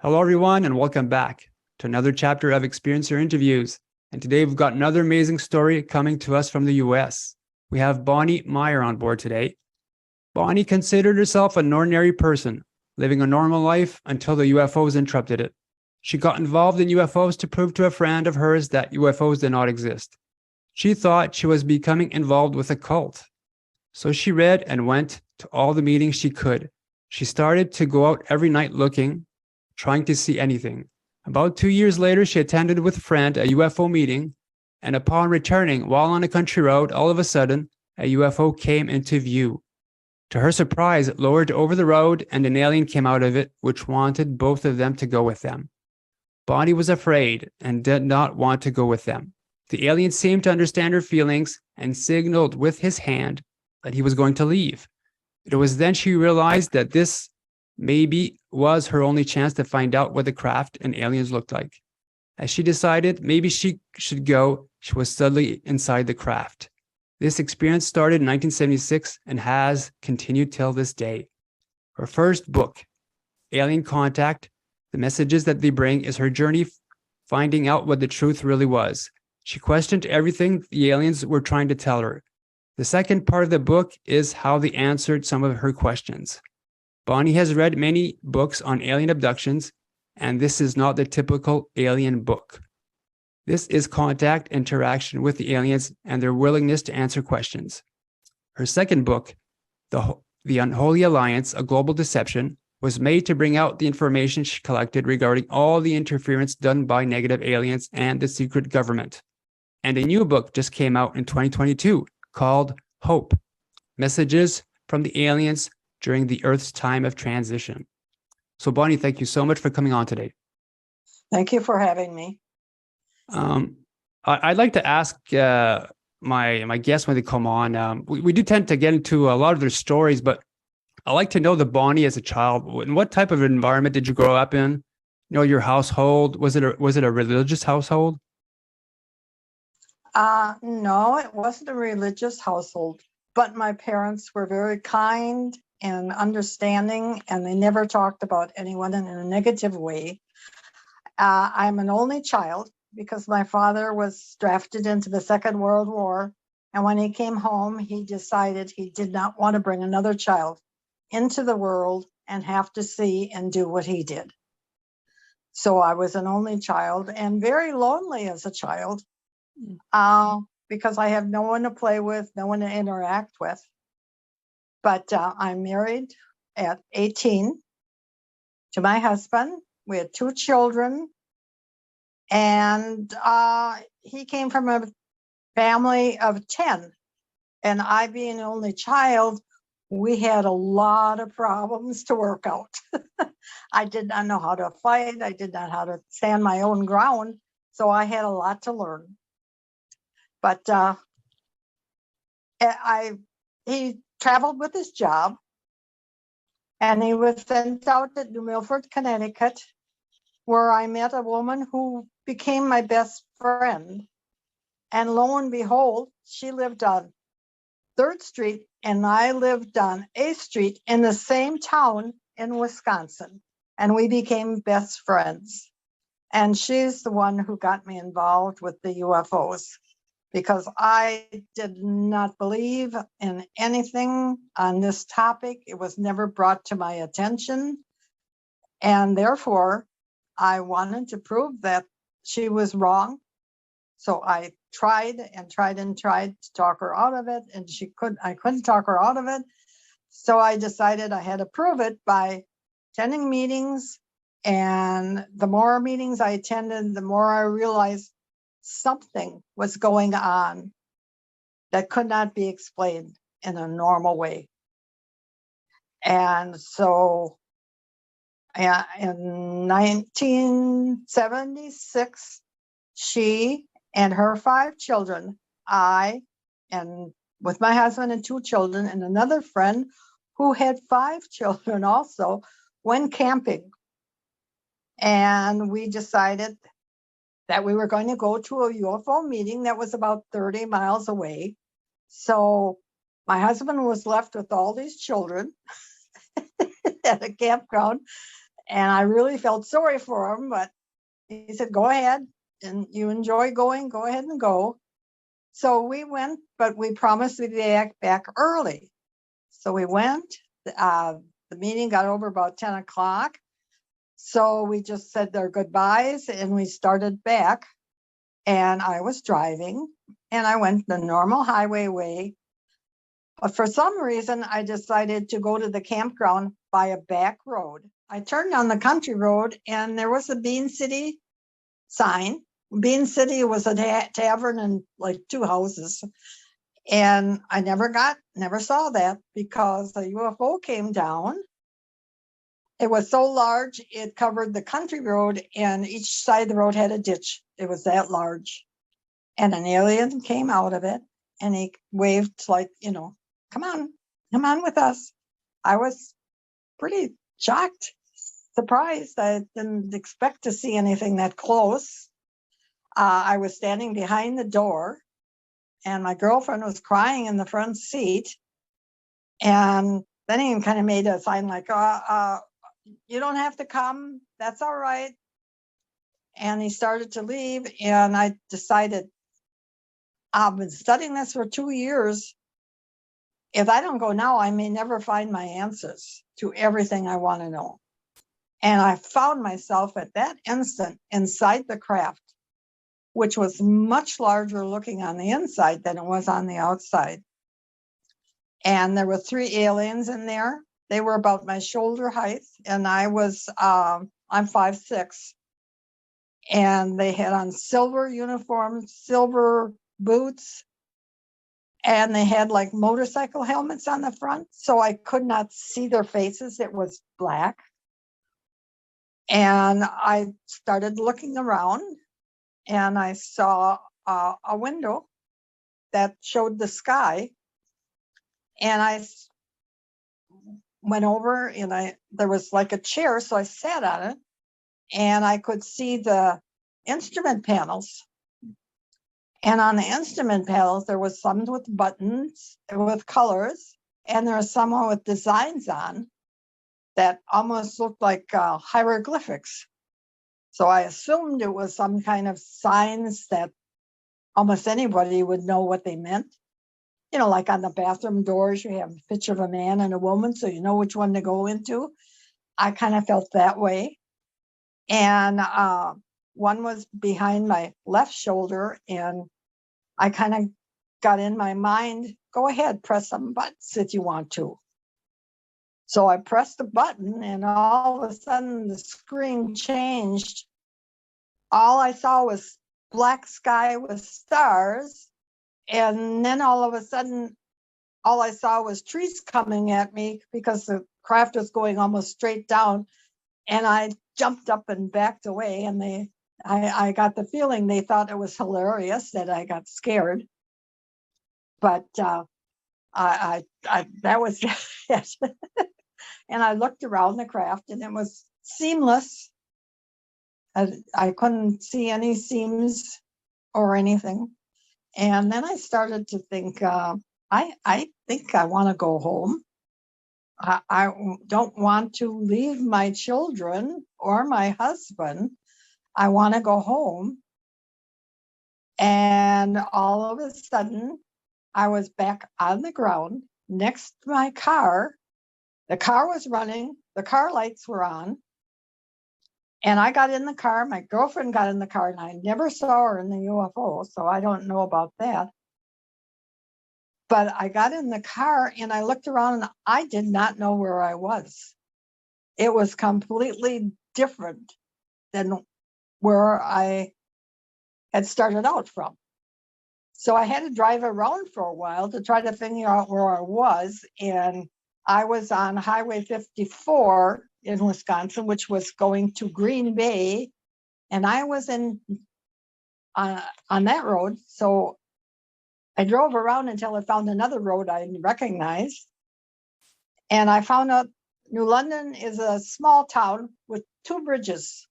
Hello, everyone, and welcome back to another chapter of Experiencer Interviews. And today we've got another amazing story coming to us from the US. We have Bonnie Meyer on board today. Bonnie considered herself an ordinary person, living a normal life until the UFOs interrupted it. She got involved in UFOs to prove to a friend of hers that UFOs did not exist. She thought she was becoming involved with a cult. So she read and went to all the meetings she could. She started to go out every night looking, trying to see anything. About 2 years later, she attended with a friend a UFO meeting, and upon returning while on a country road, all of a sudden, a UFO came into view. To her surprise, it lowered over the road and an alien came out of it, which wanted both of them to go with them. Bonnie was afraid and did not want to go with them. The alien seemed to understand her feelings and signaled with his hand that he was going to leave. It was then she realized that this maybe was her only chance to find out what the craft and aliens looked like. As she decided maybe she should go, she was suddenly inside the craft. This experience started in 1976 and has continued till this day. Her first book, Alien Contact, The Messages That They Bring, is her journey finding out what the truth really was. She questioned everything the aliens were trying to tell her. The second part of the book is how they answered some of her questions. Bonnie has read many books on alien abductions, and this is not the typical alien book. This is contact, interaction with the aliens, and their willingness to answer questions. Her second book, The Unholy Alliance, A Global Deception, was made to bring out the information she collected regarding all the interference done by negative aliens and the secret government. And a new book just came out in 2022 called Hope, Messages from the Aliens during the Earth's time of transition. So Bonnie, thank you so much for coming on today. Thank you for having me. I'd like to ask my guests when they come on, we do tend to get into a lot of their stories, but I like to know the Bonnie as a child. In what type of environment did you grow up in? You know, your household, was it a religious household? No, it wasn't a religious household, but my parents were very kind and understanding, and they never talked about anyone in a negative way. I'm an only child because my father was drafted into the Second World War, and when he came home, he decided he did not want to bring another child into the world and have to see and do what he did. So I was an only child and very lonely as a child. Because I have no one to play with, no one to interact with. But I'm married at 18 to my husband. We had 2 children. And he came from a family of 10. And I, being an only child, we had a lot of problems to work out. I did not know how to fight. I did not know how to stand my own ground. So I had a lot to learn. But he traveled with his job, and he was sent out to New Milford, Connecticut, where I met a woman who became my best friend. And lo and behold, she lived on 3rd Street, and I lived on 8th Street in the same town in Wisconsin. And we became best friends. And she's the one who got me involved with the UFOs, because I did not believe in anything on this topic. It was never brought to my attention. And therefore, I wanted to prove that she was wrong. So I tried to talk her out of it, and I couldn't talk her out of it. So I decided I had to prove it by attending meetings. And the more meetings I attended, the more I realized something was going on that could not be explained in a normal way. And so in 1976, she and her 5 children, I, and with my husband and 2 children, and another friend who had 5 children also, went camping. And we decided that we were going to go to a UFO meeting that was about 30 miles away. So my husband was left with all these children at a campground, And I really felt sorry for him, but he said, go ahead, and you enjoy going, go ahead and go. So we went, but we promised we'd be back early. So we went. The meeting got over about 10 o'clock. So we just said their goodbyes and we started back. And I was driving and I went the normal highway way. But for some reason, I decided to go to the campground by a back road. I turned on the country road and there was a Bean City sign. Bean City was a tavern and like 2 houses. And I never saw that because a UFO came down. It was so large, it covered the country road and each side of the road had a ditch. It was that large. And an alien came out of it and he waved like, come on with us. I was pretty shocked, surprised. I didn't expect to see anything that close. I was standing behind the door and my girlfriend was crying in the front seat. And then he kind of made a sign like, you don't have to come. That's all right. And he started to leave. And I decided, I've been studying this for 2 years. If I don't go now, I may never find my answers to everything I want to know. And I found myself at that instant inside the craft, which was much larger looking on the inside than it was on the outside. And there were 3 aliens in there. They were about my shoulder height, and I'm 5'6". And they had on silver uniforms, silver boots, and they had like motorcycle helmets on the front. So I could not see their faces. It was black. And I started looking around and I saw a window that showed the sky. And I went over and there was like a chair. So I sat on it and I could see the instrument panels. And on the instrument panels, there was some with buttons, with colors, and there are some with designs on that almost looked like hieroglyphics. So I assumed it was some kind of signs that almost anybody would know what they meant. Like on the bathroom doors, you have a picture of a man and a woman, so you know which one to go into. I kind of felt that way. And one was behind my left shoulder, and I kind of got in my mind, go ahead, press some buttons if you want to. So I pressed the button and all of a sudden the screen changed. All I saw was black sky with stars. And then all of a sudden, all I saw was trees coming at me because the craft was going almost straight down. And I jumped up and backed away. And I got the feeling they thought it was hilarious that I got scared. But that was it. And I looked around the craft and it was seamless. I couldn't see any seams or anything. And then I started to think, I think I want to go home. I don't want to leave my children or my husband. I want to go home. And all of a sudden, I was back on the ground next to my car. The car was running. The car lights were on. And I got in the car. My girlfriend got in the car, and I never saw her in the UFO, so I don't know about that. But I got in the car, and I looked around, and I did not know where I was. It was completely different than where I had started out from. So I had to drive around for a while to try to figure out where I was. And I was on Highway 54 in Wisconsin, which was going to Green Bay. And I was on that road. So I drove around until I found another road I recognized. And I found out New London is a small town with 2 bridges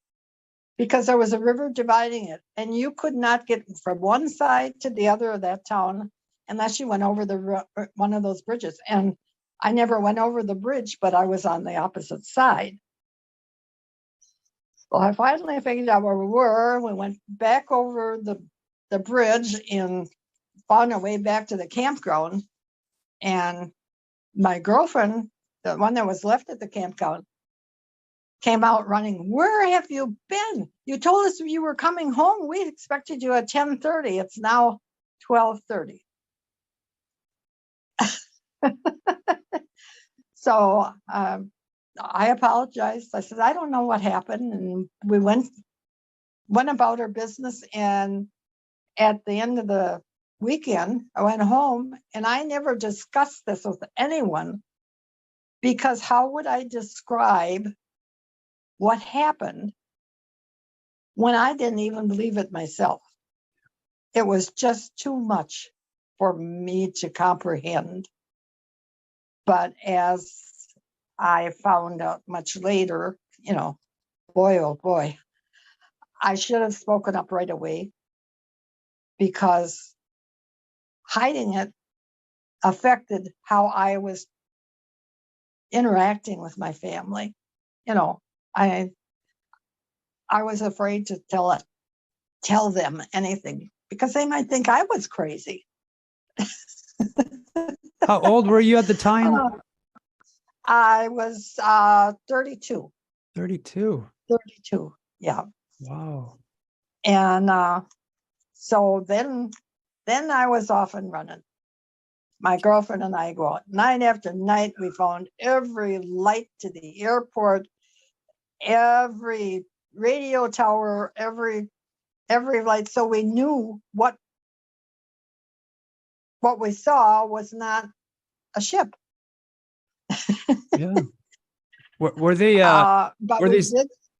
because there was a river dividing it. And you could not get from one side to the other of that town unless you went over one of those bridges. And I never went over the bridge, but I was on the opposite side. Well, I finally figured out where we were. We went back over the bridge and found our way back to the campground. And my girlfriend, the one that was left at the campground, came out running. Where have you been? You told us you were coming home. We expected you at 10:30. It's now 12:30. So I apologized. I said, I don't know what happened. And we went about our business. And at the end of the weekend, I went home, and I never discussed this with anyone, because how would I describe what happened when I didn't even believe it myself? It was just too much for me to comprehend. But as I found out much later, boy, oh boy, I should have spoken up right away, because hiding it affected how I was interacting with my family. I was afraid to tell them anything, because they might think I was crazy. How old were you at the time? I was 32. 32. 32, yeah. Wow. And so then I was off and running. My girlfriend and I go out night after night. We found every light to the airport, every radio tower, every light. So we knew what we saw was not a ship. Yeah. Were they? But were these?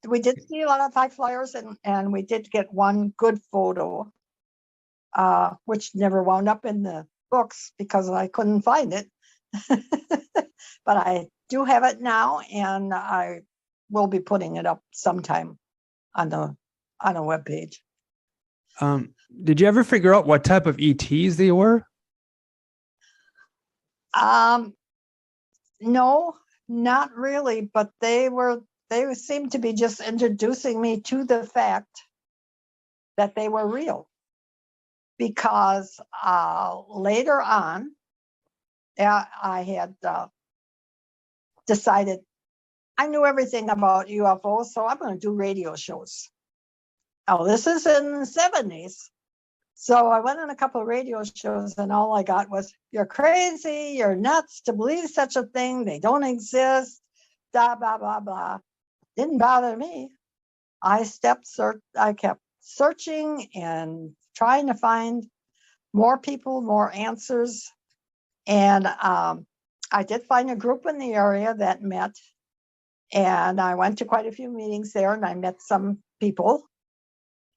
we did see a lot of high flyers, and we did get one good photo, which never wound up in the books because I couldn't find it. But I do have it now, and I will be putting it up sometime on a webpage. Did you ever figure out what type of ETs they were? No, not really, but they seemed to be just introducing me to the fact that they were real. Because later on, I had decided I knew everything about UFOs, so I'm going to do radio shows. Oh, this is in the 70s. So I went on a couple of radio shows, and all I got was, you're crazy, you're nuts to believe such a thing, they don't exist, blah, blah, blah, blah. Didn't bother me. I kept searching and trying to find more people, more answers. And I did find a group in the area that met, and I went to quite a few meetings there, and I met some people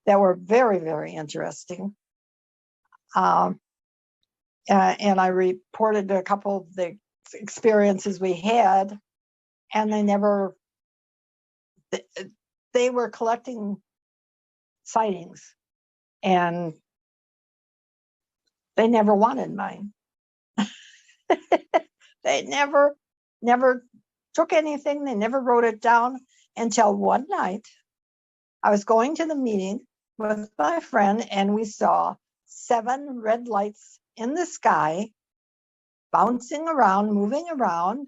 that were very, very interesting. And I reported a couple of the experiences we had, and they were collecting sightings, and they never wanted mine. They never took anything. They never wrote it down until one night I was going to the meeting with my friend, and we saw 7 red lights in the sky, bouncing around, moving around,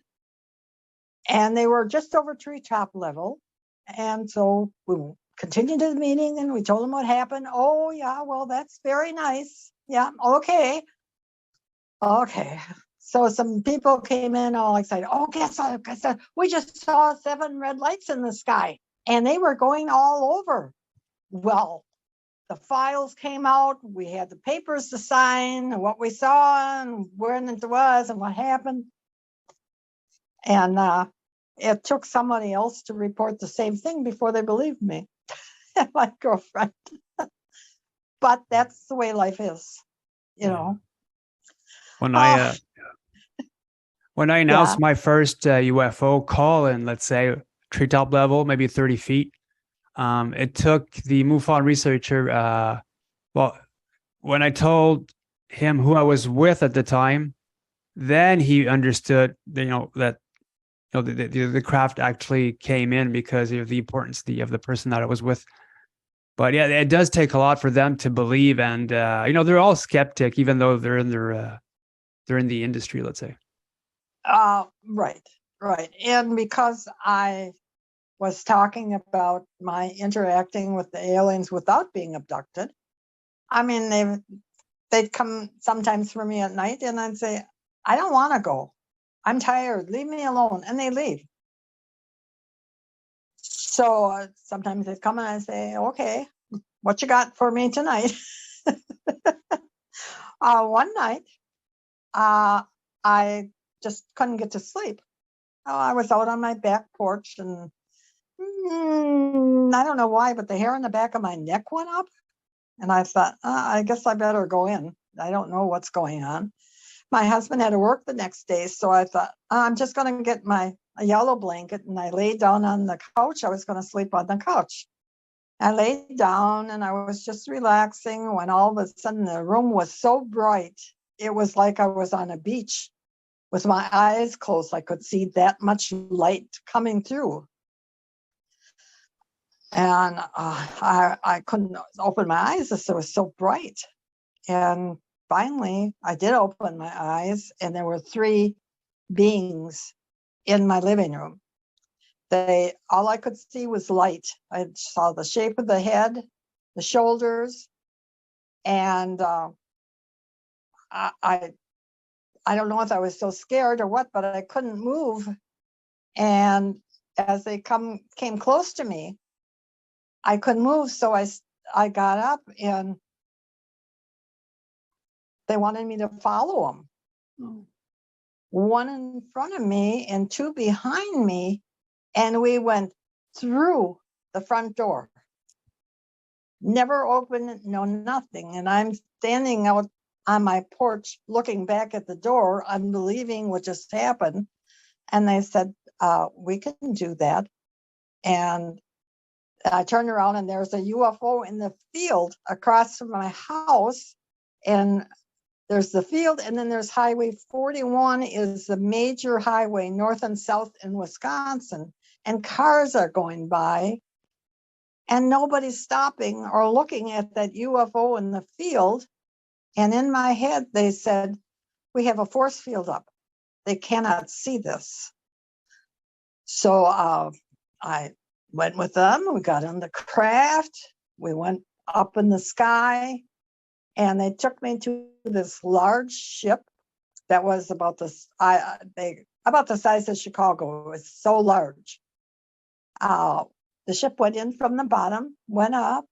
and they were just over treetop level. And so we continued to the meeting, and we told them what happened. Oh, yeah, well, that's very nice. Yeah, okay. So some people came in all excited. Oh, guess what? We just saw 7 red lights in the sky, and they were going all over. Well, the files came out. We had the papers to sign, and what we saw, and where it was, and what happened. And it took somebody else to report the same thing before they believed me, my girlfriend. But that's the way life is, When I announced my first UFO call in, let's say, treetop level, maybe 30 feet, it took the MUFON researcher, when I told him who I was with at the time, then he understood, that the craft actually came in because of the importance of the person that it was with. But yeah, it does take a lot for them to believe, and they're all skeptic, even though they're in the industry, let's say. Right. And because I was talking about my interacting with the aliens without being abducted, I mean, they'd come sometimes for me at night, and I'd say, I don't want to go. I'm tired. Leave me alone. And they leave. So sometimes they'd come and I'd say, okay, what you got for me tonight? One night, I just couldn't get to sleep. I was out on my back porch, and I don't know why, but the hair on the back of my neck went up. And I thought, I guess I better go in. I don't know what's going on. My husband had to work the next day, so I thought, I'm just going to get a yellow blanket, and I laid down on the couch. I was going to sleep on the couch. I laid down, and I was just relaxing when all of a sudden the room was so bright. It was like I was on a beach with my eyes closed. I could see that much light coming through. And I couldn't open my eyes. It was so bright. And finally, I did open my eyes, and there were 3 beings in my living room. All I could see was light. I saw the shape of the head, the shoulders, and I don't know if I was so scared or what, but I couldn't move. And as they came close to me, I couldn't move, so I got up, and they wanted me to follow them. Oh. 1 in front of me and 2 behind me, and we went through the front door. Never opened, no nothing. And I'm standing out on my porch looking back at the door, unbelieving what just happened. And they said, we can do that. And I turned around, and there's a UFO in the field across from my house. And there's the field, and then there's Highway 41 is the major highway north and south in Wisconsin. And cars are going by, and nobody's stopping or looking at that UFO in the field. And in my head, they said, we have a force field up. They cannot see this. So I went with them. We got on the craft. We went up in the sky, and they took me to this large ship that was about the size of Chicago. It was so large. The ship went in from the bottom, went up.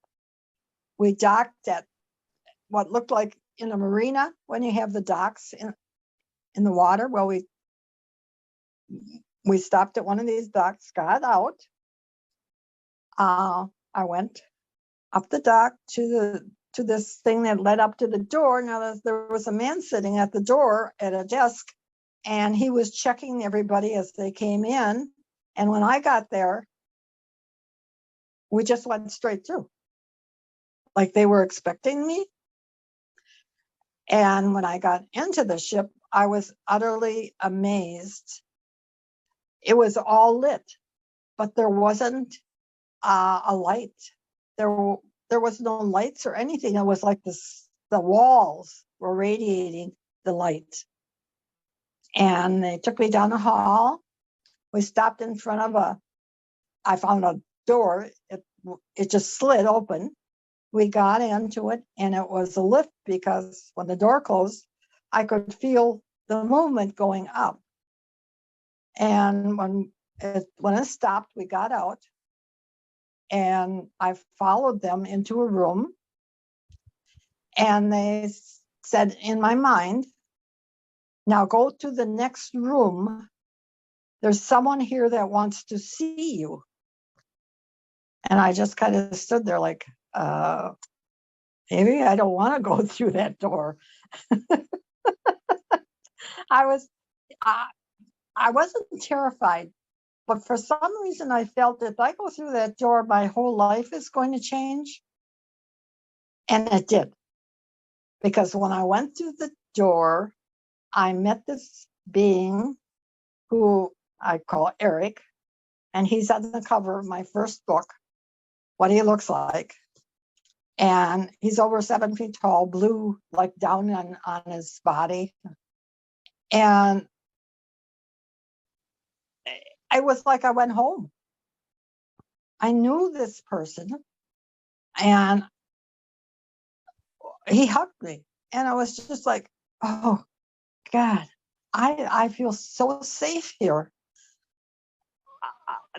We docked at what looked like in a marina when you have the docks in the water. Well, we stopped at one of these docks, got out. I went up the dock to this thing that led up to the door. Now there was a man sitting at the door at a desk, and he was checking everybody as they came in. And when I got there, we just went straight through, like they were expecting me. And when I got into the ship, I was utterly amazed. It was all lit, but there wasn't a light. There was no lights or anything. It was like the walls were radiating the light. And they took me down the hall. We stopped in front of I found a door. It just slid open. We got into it, and it was a lift, because when the door closed, I could feel the movement going up. And when it stopped, we got out, and I followed them into a room. And they said in my mind, now go to the next room. There's someone here that wants to see you. And I just kind of stood there like, maybe I don't want to go through that door. I wasn't terrified, but for some reason I felt if I go through that door, my whole life is going to change. And it did. Because when I went through the door, I met this being who I call Eric, and he's on the cover of my first book, what he looks like. And he's over 7 feet tall, blue, like down on his body. And I was like, I went home. I knew this person, and he hugged me. And I was just like, oh, God, I feel so safe here.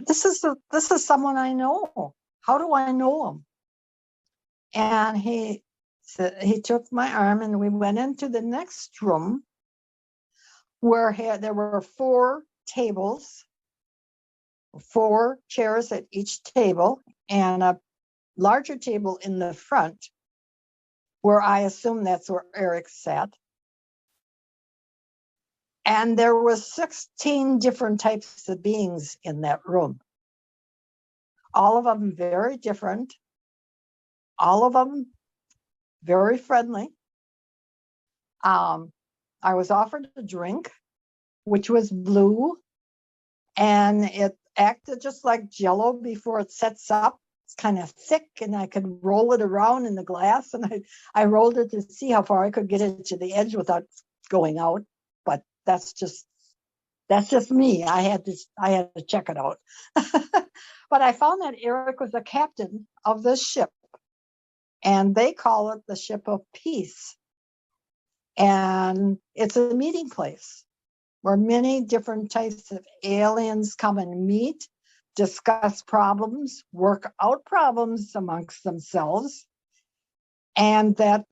This is someone I know. How do I know him? And he took my arm, and we went into the next room where there were 4 tables, 4 chairs at each table, and a larger table in the front, where I assume that's where Eric sat. And there was 16 different types of beings in that room. All of them very different. All of them very friendly. I was offered a drink, which was blue, and it acted just like Jell-O before it sets up. It's kind of thick, and I could roll it around in the glass, and I rolled it to see how far I could get it to the edge without going out. But that's just me. I had to check it out. But I found that Eric was the captain of this ship, and they call it the Ship of Peace. And it's a meeting place where many different types of aliens come and meet, discuss problems, work out problems amongst themselves, and that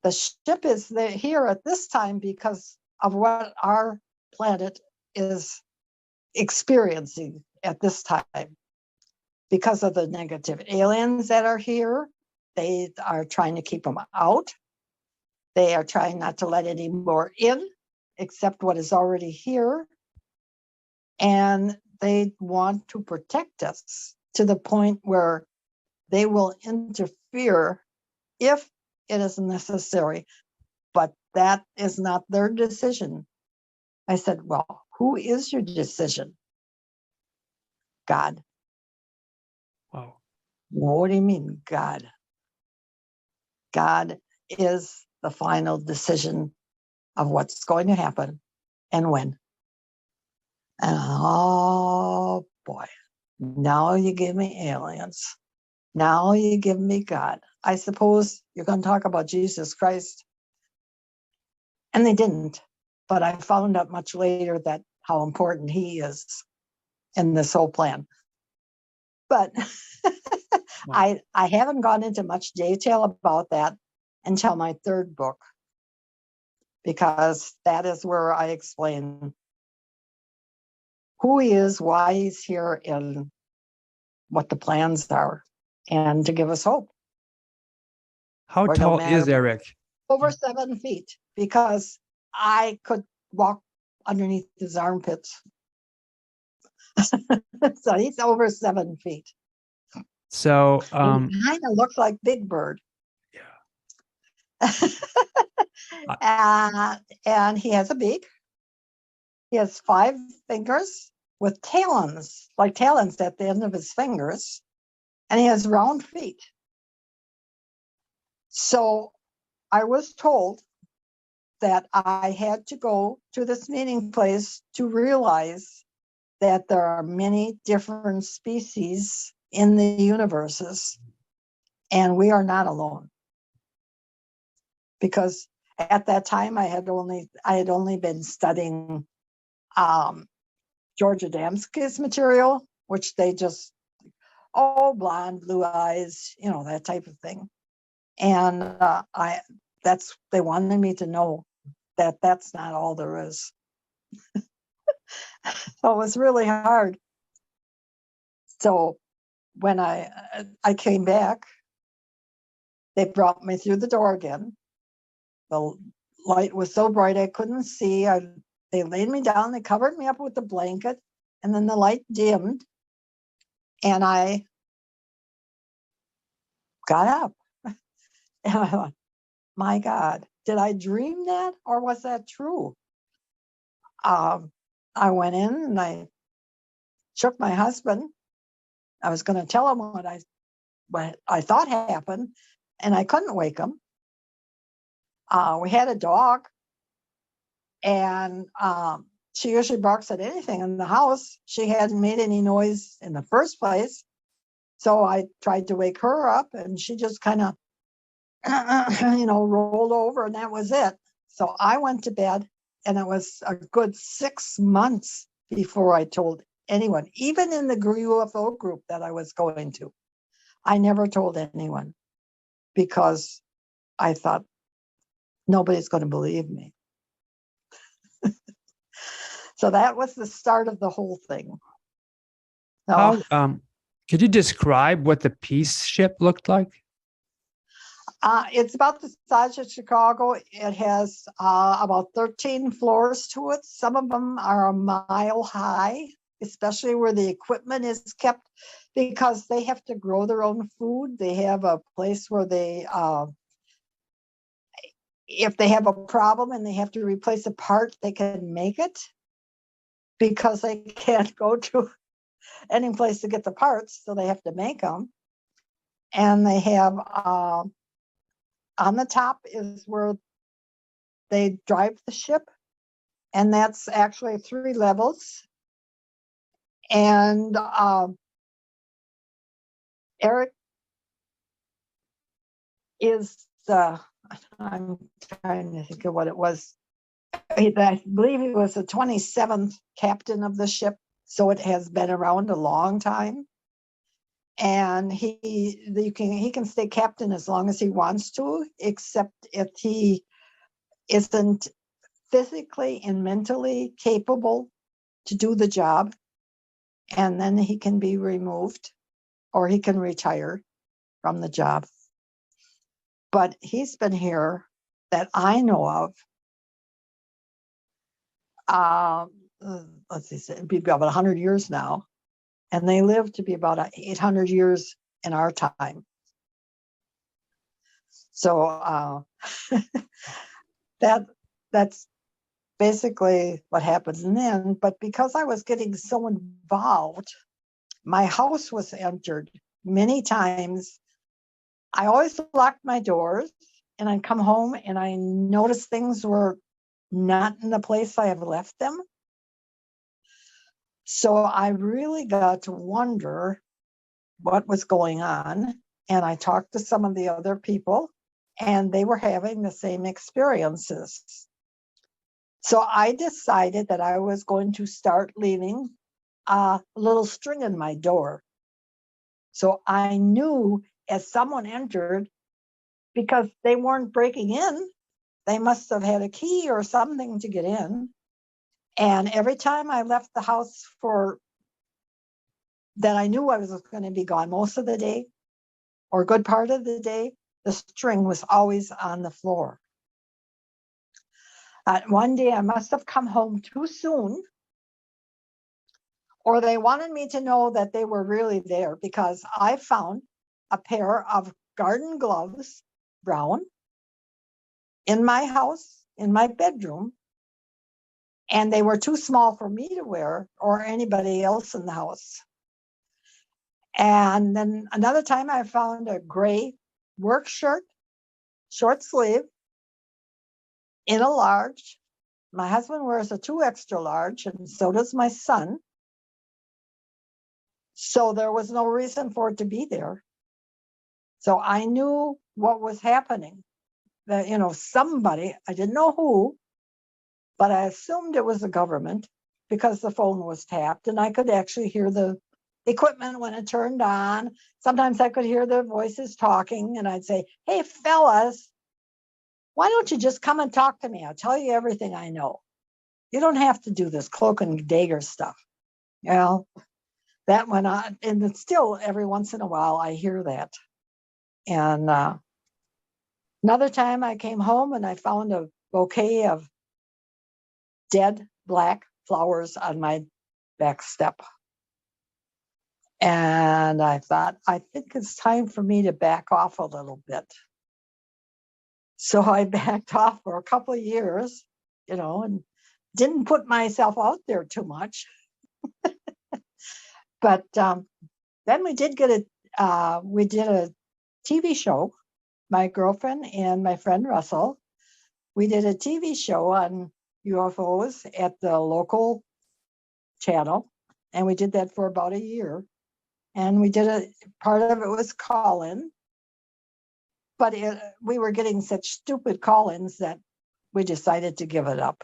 the ship is here at this time because of what our planet is experiencing at this time. Because of the negative aliens that are here, they are trying to keep them out. They are trying not to let any more in, except what is already here. And they want to protect us to the point where they will interfere if it is necessary. But that is not their decision. I said, well, who is your decision? God. Wow. What do you mean, God? God is the final decision of what's going to happen and when. And oh boy, now you give me aliens. Now you give me God. I suppose you're going to talk about Jesus Christ. And they didn't. But I found out much later that how important he is in this whole plan. But Wow. I haven't gone into much detail about that until my 3rd book, because that is where I explain who he is, why he's here, and what the plans are, and to give us hope. How Or no tall matter is Eric? over 7 feet, because I could walk underneath his armpits. So he's over 7 feet. So, He kind of looks like Big Bird. And he has a beak. He has 5 fingers with talons, like talons at the end of his fingers. And he has round feet. So I was told that I had to go to this meeting place to realize that there are many different species in the universes, and we are not alone. Because at that time I had only been studying George Adamski's material, which they just, blonde, blue eyes, that type of thing. And they wanted me to know that that's not all there is. So it was really hard. So when I came back, they brought me through the door again. The light was so bright I couldn't see. They laid me down, they covered me up with a blanket, and then the light dimmed, and I got up. And I thought, my God, did I dream that, or was that true? I I went in and I shook my husband. I was going to tell him what I thought happened, and I couldn't wake him. We had a dog, and she usually barks at anything in the house. She hadn't made any noise in the first place. So I tried to wake her up, and she just kind of, rolled over, and that was it. So I went to bed, and it was a good 6 months before I told anyone, even in the UFO group that I was going to. I never told anyone because I thought nobody's going to believe me. So that was the start of the whole thing. So, could you describe what the peace ship looked like? it's about the size of Chicago. It has about 13 floors to it. Some of them are a mile high, especially where the equipment is kept, because they have to grow their own food. They have a place where they, if they have a problem and they have to replace a part, they can make it, because they can't go to any place to get the parts, so they have to make them. And they have, on the top is where they drive the ship, and that's actually 3 levels. And Eric is I'm trying to think of what it was. I believe he was the 27th captain of the ship, so it has been around a long time. And he can stay captain as long as he wants to, except if he isn't physically and mentally capable to do the job, and then he can be removed or he can retire from the job. But he's been here that I know of. Let's see, it'd be about 100 years now, and they live to be about 800 years in our time. So that's basically what happens. And then, but because I was getting so involved, my house was entered many times. I always locked my doors, and I'd come home and I noticed things were not in the place I have left them. So I really got to wonder what was going on. And I talked to some of the other people, and they were having the same experiences. So I decided that I was going to start leaving a little string in my door. So I knew as someone entered, because they weren't breaking in, they must have had a key or something to get in. And every time I left the house that I knew I was going to be gone most of the day or a good part of the day, the string was always on the floor. One day I must have come home too soon, or they wanted me to know that they were really there, because I found a pair of garden gloves, brown, in my house, in my bedroom, and they were too small for me to wear or anybody else in the house. And then another time I found a gray work shirt, short sleeve, in a large. My husband wears a 2 extra large, and so does my son. So there was no reason for it to be there. So I knew what was happening. That, somebody, I didn't know who, but I assumed it was the government, because the phone was tapped and I could actually hear the equipment when it turned on. Sometimes I could hear their voices talking, and I'd say, "Hey, fellas, why don't you just come and talk to me? I'll tell you everything I know. You don't have to do this cloak and dagger stuff." That went on, and it's still every once in a while I hear that. And another time I came home and I found a bouquet of dead black flowers on my back step. And I thought, I think it's time for me to back off a little bit. So I backed off for a couple of years, and didn't put myself out there too much. But then we did get we did a TV show, my girlfriend and my friend Russell. We did a TV show on UFOs at the local channel, and we did that for about a year. And we did part of it was call-in, but we were getting such stupid call-ins that we decided to give it up.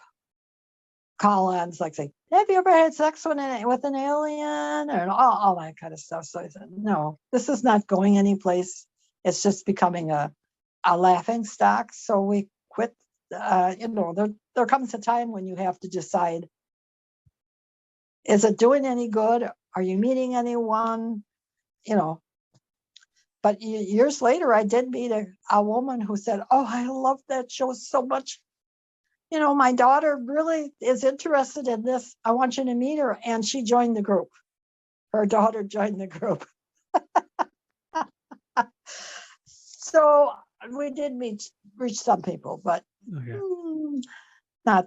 Call-ins like say, have you ever had sex with an alien, or all that kind of stuff. So I said, no, this is not going anyplace. It's just becoming a laughing stock. So we quit. There comes a time when you have to decide, is it doing any good? Are you meeting anyone? But years later, I did meet a woman who said, oh, I love that show so much. My daughter really is interested in this. I want you to meet her. And she joined the group. Her daughter joined the group. So we did reach some people, but not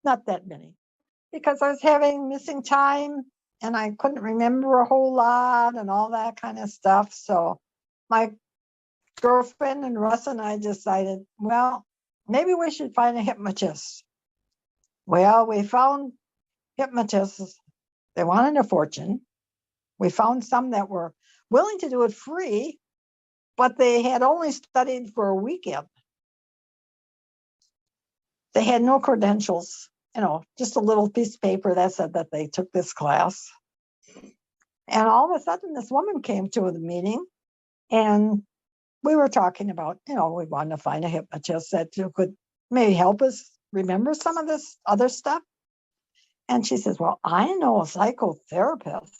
that many, because I was having missing time and I couldn't remember a whole lot and all that kind of stuff. So my girlfriend and Russ and I decided, well, maybe we should find a hypnotist. Well, we found hypnotists. They wanted a fortune. We found some that were willing to do it free, but they had only studied for a weekend. They had no credentials, just a little piece of paper that said that they took this class. And all of a sudden, this woman came to the meeting, and we were talking about, we wanted to find a hypnotist that could maybe help us remember some of this other stuff. And she says, well, I know a psychotherapist.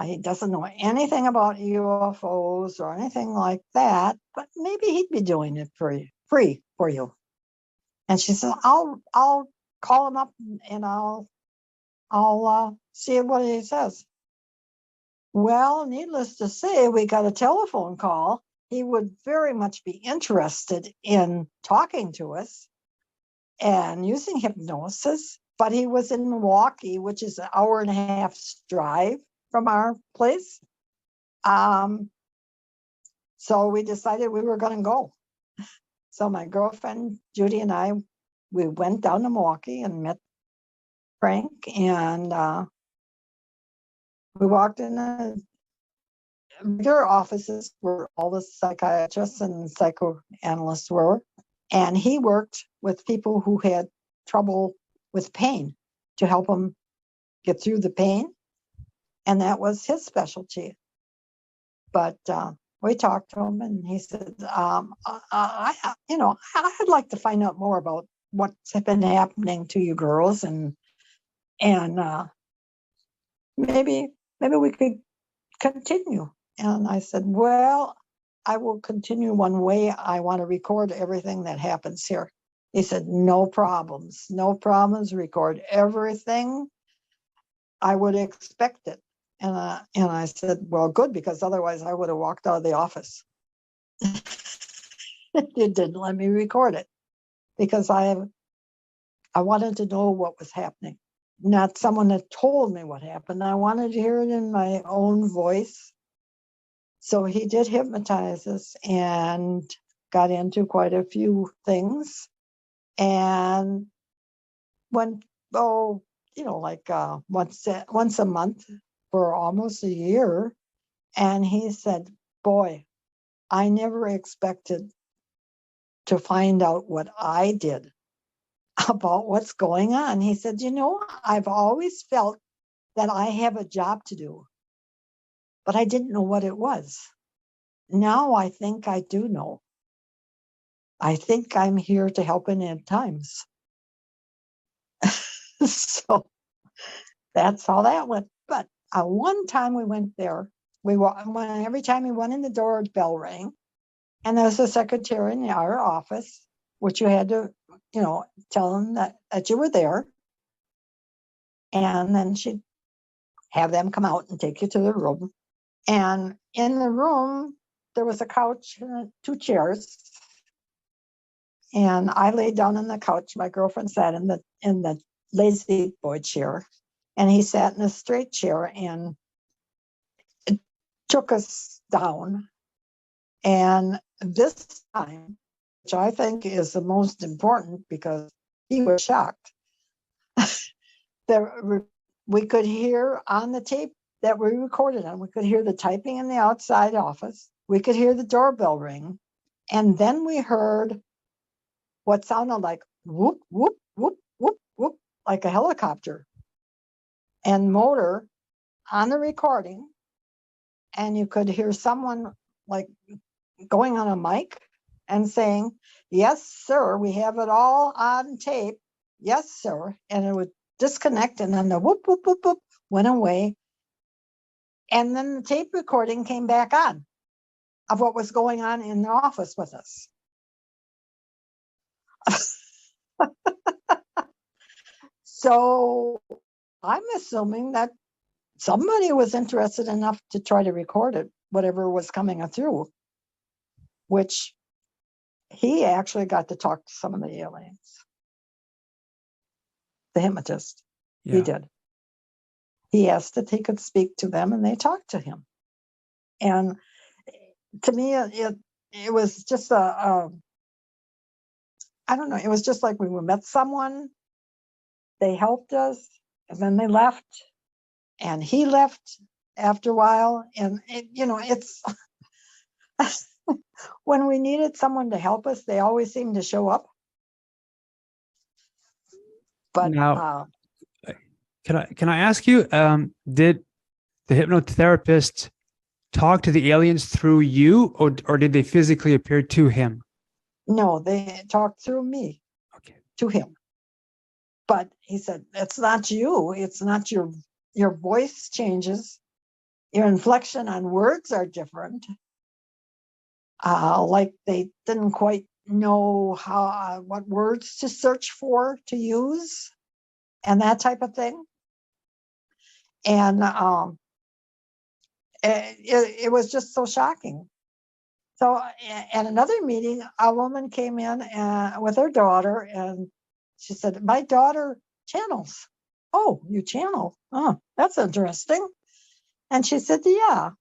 He doesn't know anything about UFOs or anything like that, but maybe he'd be doing it free for you. And she says, I'll call him up and I'll see what he says. Well, needless to say, we got a telephone call. He would very much be interested in talking to us and using hypnosis, but he was in Milwaukee, which is an hour and a half's drive from our place. So we decided we were going to go. So my girlfriend, Judy, and I, we went down to Milwaukee and met Frank, and we walked in their offices where all the psychiatrists and psychoanalysts were, and he worked with people who had trouble with pain to help them get through the pain, and that was his specialty. But we talked to him, and he said, I'd like to find out more about what's been happening to you girls, and maybe we could continue. And I said, well, I will continue one way. I want to record everything that happens here. He said, no problems, record everything. I would expect it. And I said, well, good, because otherwise I would have walked out of the office. It didn't let me record it because I wanted to know what was happening, not someone that told me what happened. I wanted to hear it in my own voice. So he did hypnotize us and got into quite a few things. And once a month for almost a year. And he said, boy, I never expected to find out what I did about what's going on. He said, I've always felt that I have a job to do, but I didn't know what it was. Now I think I do know. I think I'm here to help in end times. So that's how that went. But one time we went there, every time we went in the door, the bell rang, and there was a secretary in our office, which you had to, tell them that you were there, and then she'd have them come out and take you to the room. And in the room, there was a couch and 2 chairs. And I laid down on the couch. My girlfriend sat in the lazy boy chair, and he sat in a straight chair, and it took us down. And this time, which I think is the most important because he was shocked, we could hear on the tape that we recorded on, we could hear the typing in the outside office. We could hear the doorbell ring. And then we heard what sounded like whoop, whoop, whoop, whoop, whoop, like a helicopter and motor on the recording. And you could hear someone like going on a mic and saying, "Yes, sir, we have it all on tape. Yes, sir." And it would disconnect, and then the whoop, whoop, whoop, whoop went away. And then the tape recording came back on of what was going on in the office with us. So I'm assuming that somebody was interested enough to try to record it, whatever was coming through, which he actually got to talk to some of the aliens. The hypnotist, he did. He asked if he could speak to them, and they talked to him. And to me, it was just I don't know, it was just like we met someone, they helped us, and then they left, and he left after a while. And it's when we needed someone to help us, they always seemed to show up. But now, can I ask you, did the hypnotherapist talk to the aliens through you, or did they physically appear to him? No, they talked through me. Okay. To him. But he said, "It's not you. It's not your voice changes. Your inflection on words are different." Like they didn't quite know what words to search for, to use, and that type of thing. And it was just so shocking. So at another meeting, a woman came in with her daughter, and she said, "My daughter channels." "Oh, you channel? Oh, that's interesting." And she said, "Yeah."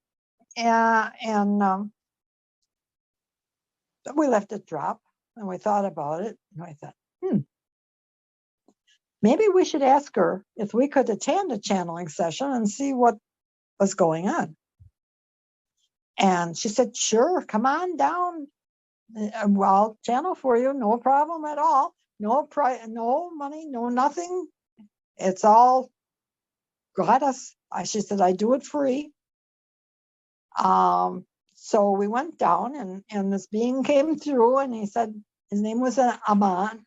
And we left it drop, and we thought about it, and I thought, maybe we should ask her if we could attend a channeling session and see what was going on. And she said, "Sure, come on down. I'll channel for you, no problem at all. No money, no nothing. It's all gratis." She said, "I do it free." So we went down, and this being came through, and he said his name was Amon,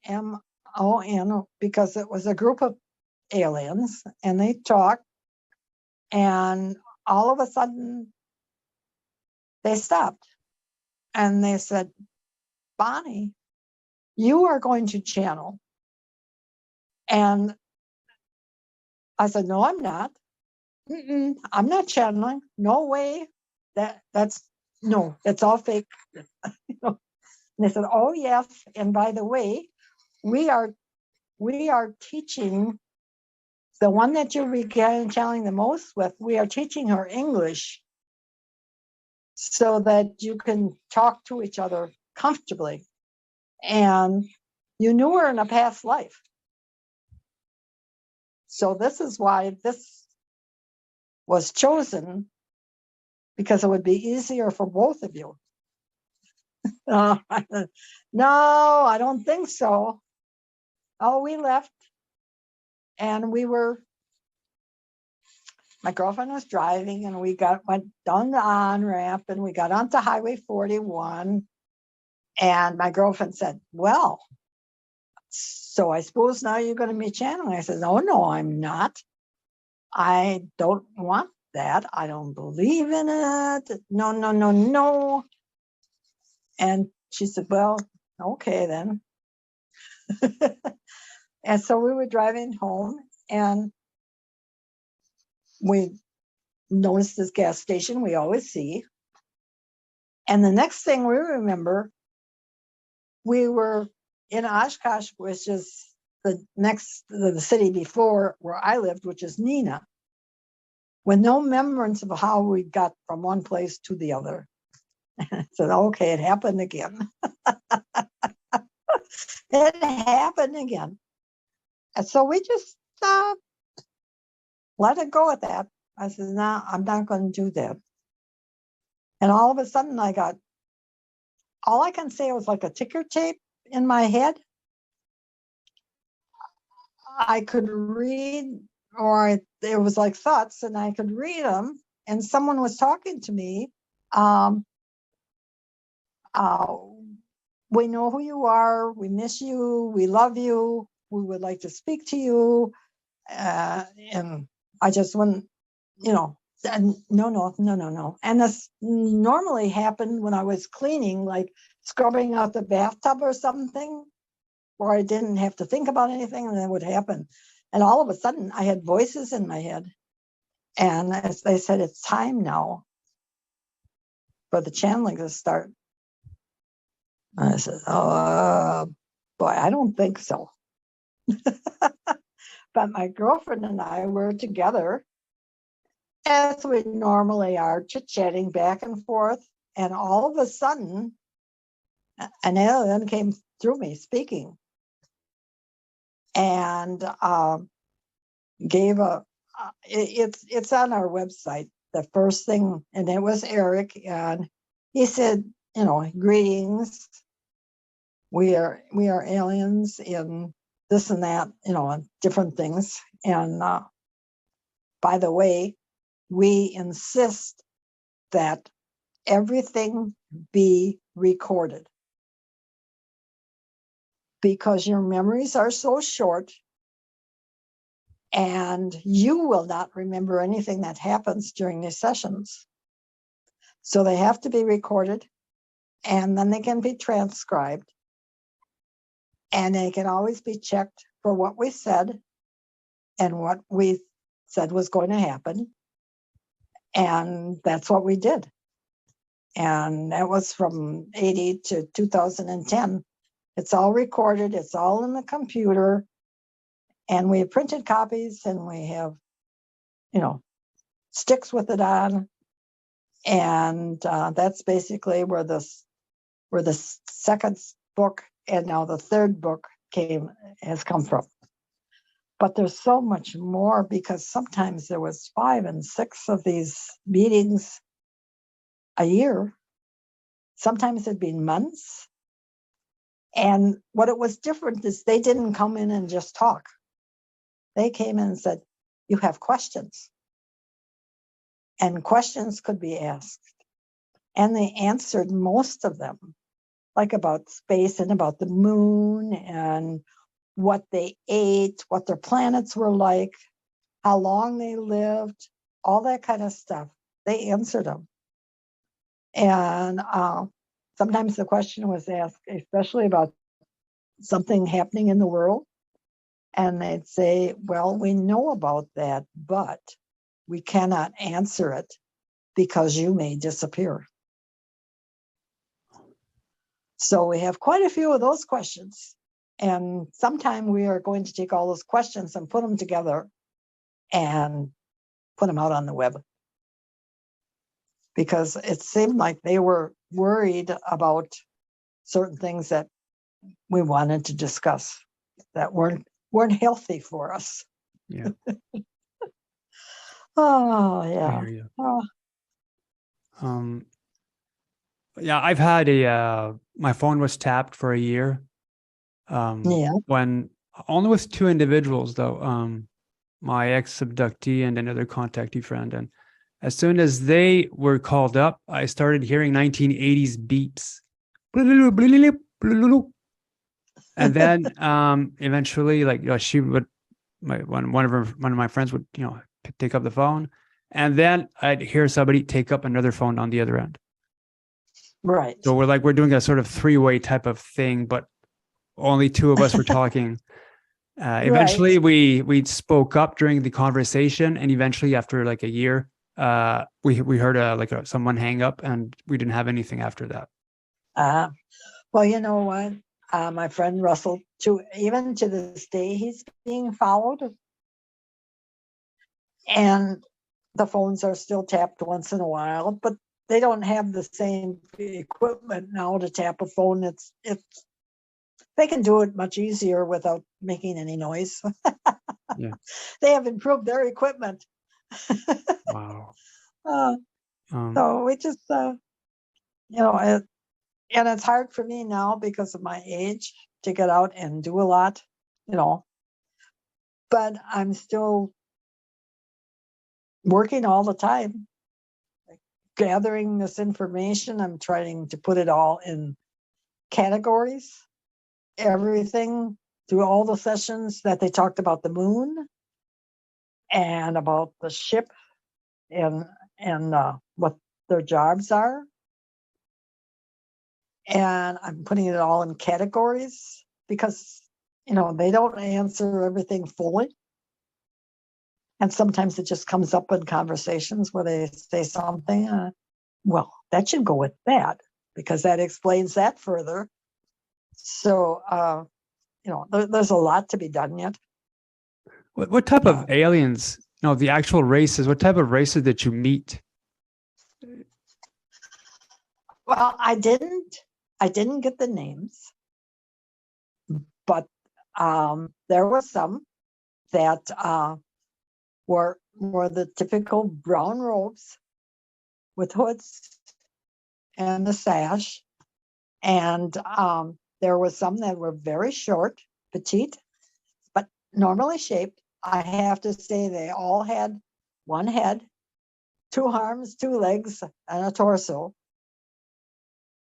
Amon, because it was a group of aliens, and they talked, and all of a sudden they stopped, and they said, "Bonnie, you are going to channel." And I said, "No, I'm not. I'm not channeling. No way. That's all fake." And they said, "Oh yes, and by the way, we are teaching the one that you're channeling the most with. We are teaching her English so that you can talk to each other comfortably. And you knew her in a past life. So this is why this was chosen, because it would be easier for both of you." No, I don't think so. Oh, we left, and my girlfriend was driving, and we went down the on-ramp, and we got onto Highway 41. And my girlfriend said, "Well, so I suppose now you're going to be channeling." I said, No, I'm not. I don't want that. I don't believe in it. No, no, no, no. And she said, "Well, okay then." And so we were driving home, and we noticed this gas station we always see. And the next thing we remember, we were in Oshkosh, which is the city before where I lived, which is Neenah, with no remembrance of how we got from one place to the other. I said, okay, it happened again. It happened again. And so we just let it go at that. I said, no, I'm not going to do that. And all of a sudden all I can say was like a ticker tape in my head. I could read, or it was like thoughts, and I could read them. And someone was talking to me. We know who you are. We miss you. We love you. We would like to speak to you. And I just wouldn't, no. And this normally happened when I was cleaning, like scrubbing out the bathtub or something, where I didn't have to think about anything, and that would happen. And all of a sudden, I had voices in my head. And as they said, it's time now for the channeling to start. And I said, oh, boy, I don't think so. But my girlfriend and I were together, as we normally are, chit-chatting back and forth. And all of a sudden, an alien came through me speaking. And gave it's on our website, the first thing, and it was Eric, and he said, greetings, we are aliens in this and that, and different things. And by the way, we insist that everything be recorded, because your memories are so short, and you will not remember anything that happens during these sessions. So they have to be recorded, and then they can be transcribed, and they can always be checked for what we said and what we said was going to happen. And that's what we did. And that was from 80 to 2010. It's all recorded. It's all in the computer. And we have printed copies, and we have, sticks with it on. And that's basically where the second book and now the third book has come from. But there's so much more, because sometimes there was 5 and 6 of these meetings a year. Sometimes it'd been months. And what it was different is they didn't come in and just talk. They came in and said, you have questions. And questions could be asked. And they answered most of them, like about space and about the moon and what they ate, what their planets were like, how long they lived, all that kind of stuff. They answered them. And sometimes the question was asked, especially about something happening in the world. And they'd say, well, we know about that, but we cannot answer it because you may disappear. So we have quite a few of those questions. And sometime we are going to take all those questions and put them together and put them out on the web. Because it seemed like they were worried about certain things that we wanted to discuss that weren't healthy for us. Yeah. Oh, I yeah. hear you. Oh, Yeah, I've had my phone was tapped for a year. yeah. When only with 2 individuals though, my ex-abductee and another contactee friend. And as soon as they were called up, I started hearing 1980s beeps. And then eventually, like, she would, one of my friends would, take up the phone, and then I'd hear somebody take up another phone on the other end. Right. So we're doing a sort of 3-way type of thing, but only 2 of us were talking. Eventually, we spoke up during the conversation, and eventually, after like a year, we heard someone hang up, and we didn't have anything after that. Well, you know what? my friend Russell, even to this day, he's being followed. And the phones are still tapped once in a while, but they don't have the same equipment now to tap a phone. It's they can do it much easier without making any noise. Yeah. They have improved their equipment. Wow. So we just, and it's hard for me now because of my age to get out and do a lot, but I'm still working all the time, gathering this information. I'm trying to put it all in categories, everything through all the sessions that they talked about the moon and about the ship and what their jobs are. And I'm putting it all in categories because, they don't answer everything fully. And sometimes it just comes up in conversations where they say something, well, that should go with that because that explains that further. So, there's a lot to be done yet. What type of aliens, the actual races, what type of races did you meet? Well, I didn't get the names, but there were some that were the typical brown robes with hoods and the sash. And there were some that were very short, petite, but normally shaped. I have to say they all had one head, two arms, two legs, and a torso.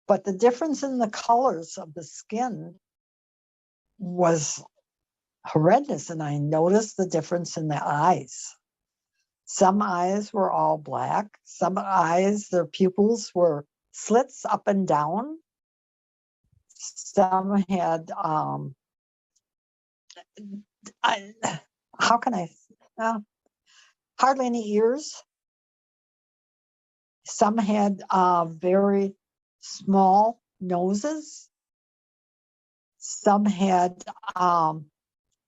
But the difference in the colors of the skin was horrendous. And I noticed the difference in the eyes. Some eyes were all black. Some eyes, their pupils were slits up and down. Some had, hardly any ears. Some had very small noses. Some had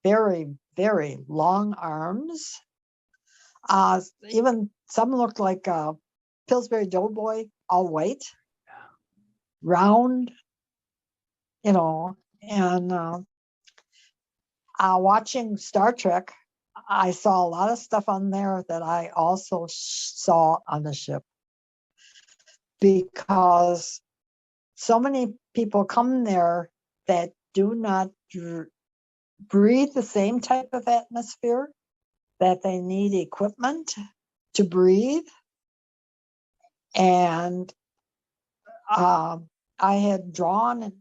very, very long arms. Even some looked like a Pillsbury Doughboy, all white, round, and watching Star Trek, I saw a lot of stuff on there that I also saw on the ship because so many people come there that do not breathe the same type of atmosphere, that they need equipment to breathe. And I had drawn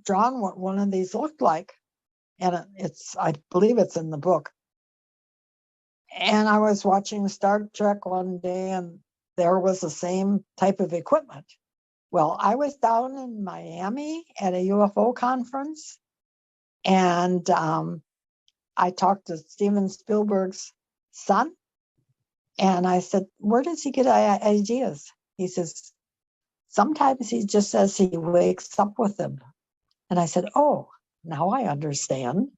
what one of these looked like. And I believe it's in the book. And I was watching Star Trek one day and there was the same type of equipment. Well, I was down in Miami at a UFO conference and I talked to Steven Spielberg's son and I said, where does he get ideas? He says, sometimes he just says he wakes up with them. And I said, oh, now I understand.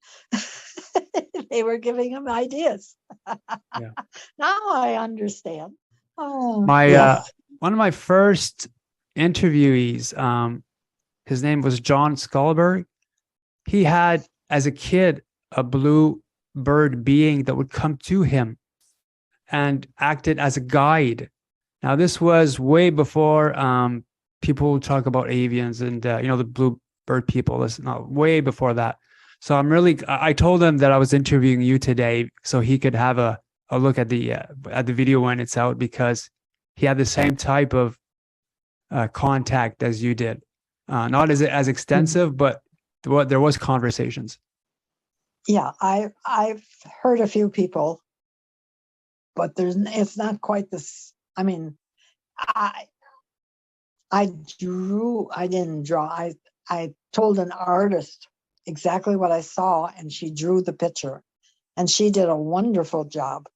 They were giving him ideas. Yeah. Now I understand. Oh, one of my first interviewees, his name was John Skulberg. He had, as a kid, a blue bird being that would come to him and acted as a guide. Now, this was way before people talk about avians and the blue bird people. This not way before that. So I told him that I was interviewing you today so he could have a look at the video when it's out, because he had the same type of contact as you did. Not as extensive, but there was conversations. Yeah, I've heard a few people, but it's not quite this. I mean, I didn't draw. I told an artist exactly what I saw, and she drew the picture, and she did a wonderful job.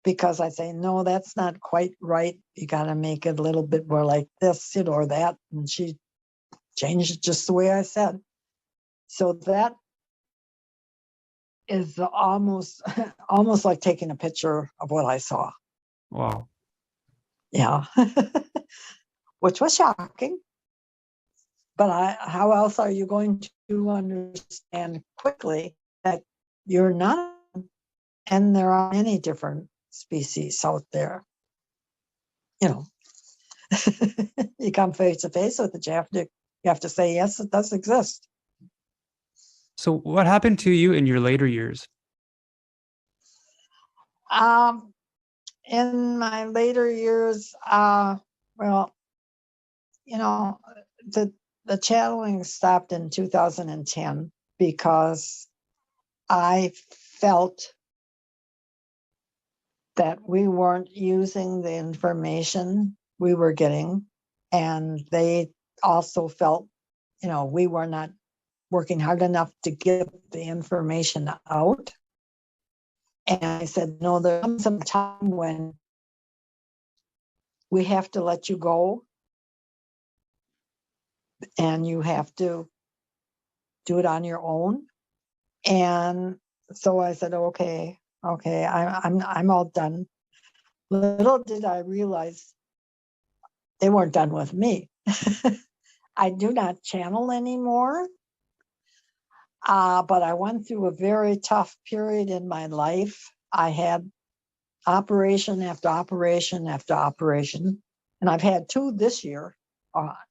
Because I say, no, that's not quite right. You got to make it a little bit more like this, or that, and she changed it just the way I said. So that is almost almost like taking a picture of what I saw. Wow. Yeah. Which was shocking. But how else are you going to understand quickly that you're not, and there are many different species out there? You know, you come face to face with it, you have to say, yes, it does exist. So what happened to you in your later years? In my later years, well, you know, the channeling stopped in 2010 because I felt that we weren't using the information we were getting, and they also felt, we were not working hard enough to get the information out. And I said, no, there comes a time when we have to let you go, and you have to do it on your own. And so I said, okay, I'm all done. Little did I realize they weren't done with me. I do not channel anymore, but I went through a very tough period in my life. I had operation after operation after operation, and I've had two this year.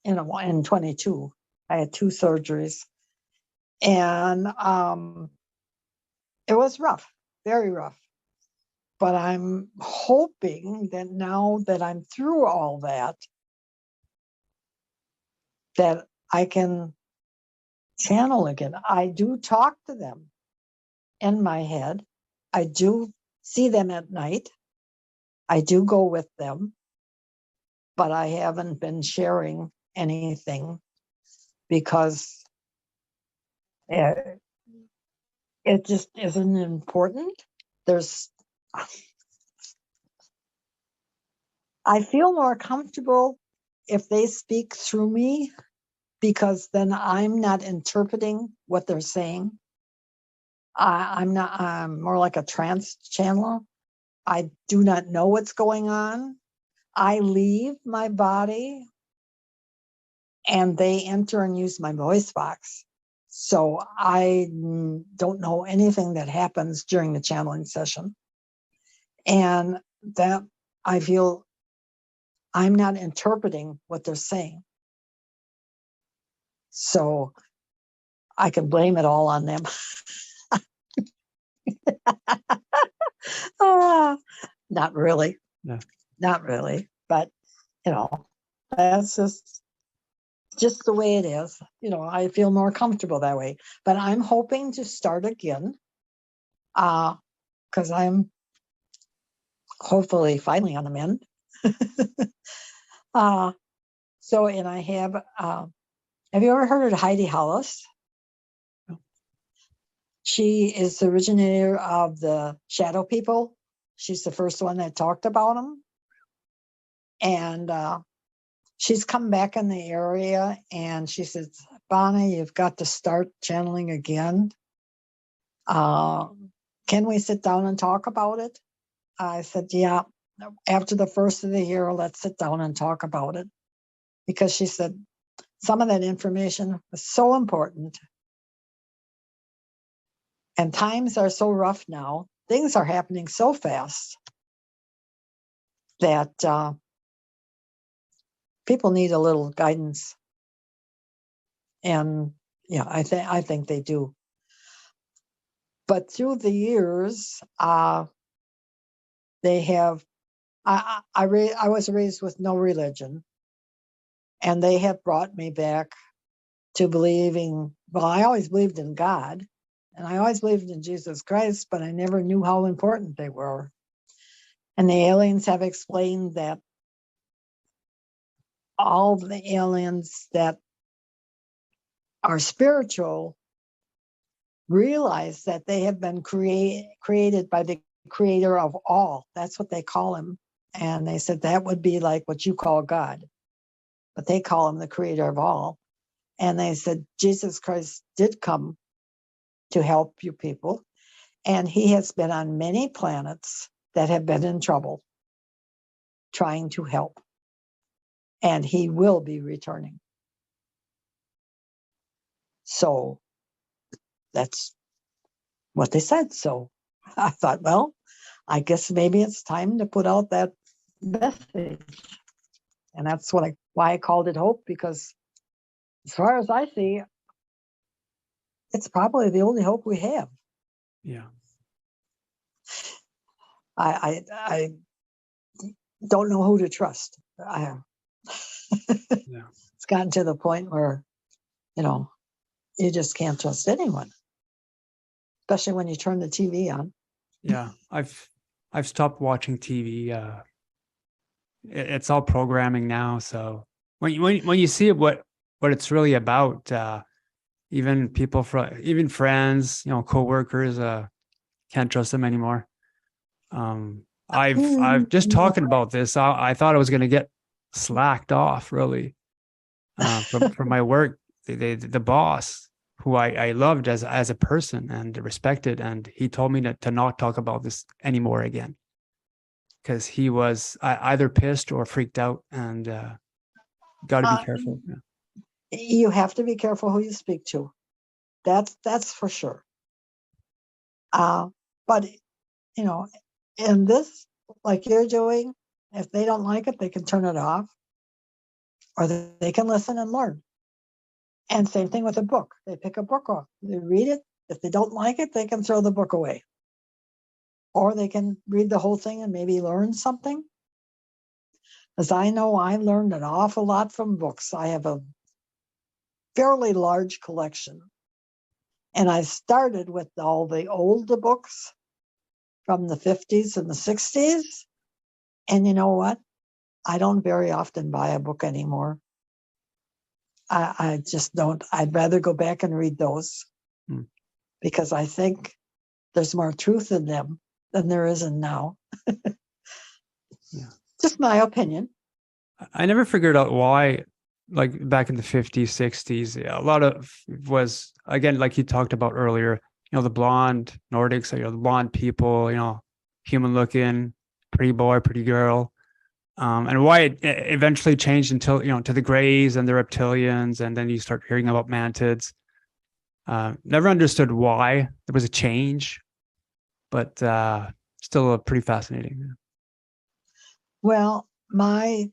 In 22, I had two surgeries, and it was rough, very rough. But I'm hoping that now that I'm through all that I can channel again. I do talk to them in my head. I do see them at night. I do go with them, but I haven't been sharing anything because it just isn't important. I feel more comfortable if they speak through me, because then I'm not interpreting what they're saying. I'm more like a trance channeler. I do not know what's going on. I leave my body and they enter and use my voice box. So I don't know anything that happens during the channeling session. And that I feel I'm not interpreting what they're saying. So I can blame it all on them. Not really. No. Not really. But, that's just the way it is. I feel more comfortable that way. But I'm hoping to start again, because I'm hopefully finally on the mend. And I have you ever heard of Heidi Hollis? She is the originator of the shadow people. She's the first one that talked about them. And she's come back in the area, and she says, Bonnie, you've got to start channeling again. Can we sit down and talk about it? I said, yeah, after the first of the year, let's sit down and talk about it. Because she said some of that information was so important. And times are so rough now. Things are happening so fast that people need a little guidance. And yeah, I think they do. But through the years, they have. I was raised with no religion, and they have brought me back to believing. Well, I always believed in God, and I always believed in Jesus Christ, but I never knew how important they were. And the aliens have explained that all the aliens that are spiritual realize that they have been created by the creator of all. That's what they call him. And they said that would be like what you call God, but they call him the creator of all. And they said, Jesus Christ did come to help you people. And he has been on many planets that have been in trouble trying to help. And he will be returning. So that's what they said. So I thought, well, I guess maybe it's time to put out that message. And that's why I called it hope, because as far as I see, it's probably the only hope we have. Yeah. I don't know who to trust. Yeah. It's gotten to the point where, you just can't trust anyone, especially when you turn the TV on. Yeah. I've stopped watching TV. It's all programming now. So when you see what it's really about, even people even friends, coworkers, can't trust them anymore. I've just talking about this. I thought I was going to get slacked off really, from my work. The boss, who I loved as a person and respected, and he told me to not talk about this anymore again, because he was either pissed or freaked out, and got to be careful. Yeah. You have to be careful who you speak to. That's for sure. But in this, like you're doing, if they don't like it, they can turn it off, or they can listen and learn. And same thing with a book. They pick a book off, they read it. If they don't like it, they can throw the book away. Or they can read the whole thing and maybe learn something. As I know, I learned an awful lot from books. I have a fairly large collection. And I started with all the older books from the 50s and the 60s. And you know what? I don't very often buy a book anymore. I just don't. I'd rather go back and read those, because I think there's more truth in them than there is in now. Yeah. Just my opinion. I never figured out why, like back in the 50s, 60s, a lot of was, again, like you talked about earlier, the blonde Nordics, the blonde people, human looking, pretty boy, pretty girl. And why it eventually changed until, to the grays and the reptilians. And then you start hearing about mantids. Never understood why there was a change, but still pretty fascinating. Well, the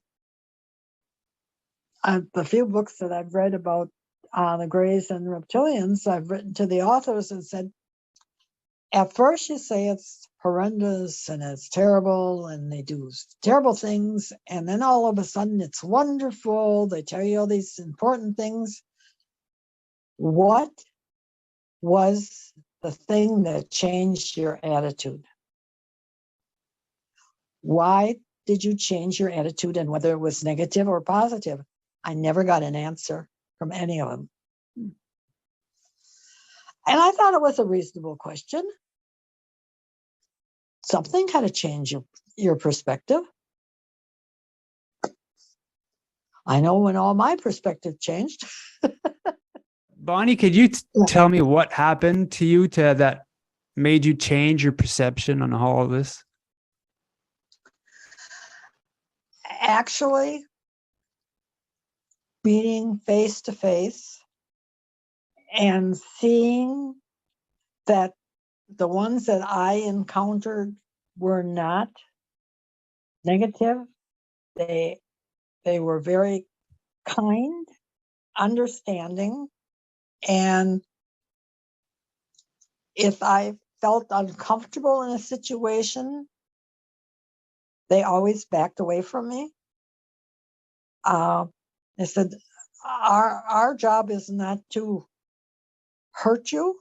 few books that I've read about the grays and reptilians, I've written to the authors and said, at first you say it's horrendous and it's terrible and they do terrible things, and then all of a sudden it's wonderful. They tell you all these important things. What was the thing that changed your attitude? Why did you change your attitude, and whether it was negative or positive? I never got an answer from any of them. And I thought it was a reasonable question. Something had to change your perspective. I know when all my perspective changed. Bonnie, could you tell me what happened to you that made you change your perception on all of this? Actually, meeting face to face and seeing that the ones that I encountered were not negative. They were very kind, understanding, and if I felt uncomfortable in a situation, they always backed away from me. They said, our job is not to hurt you.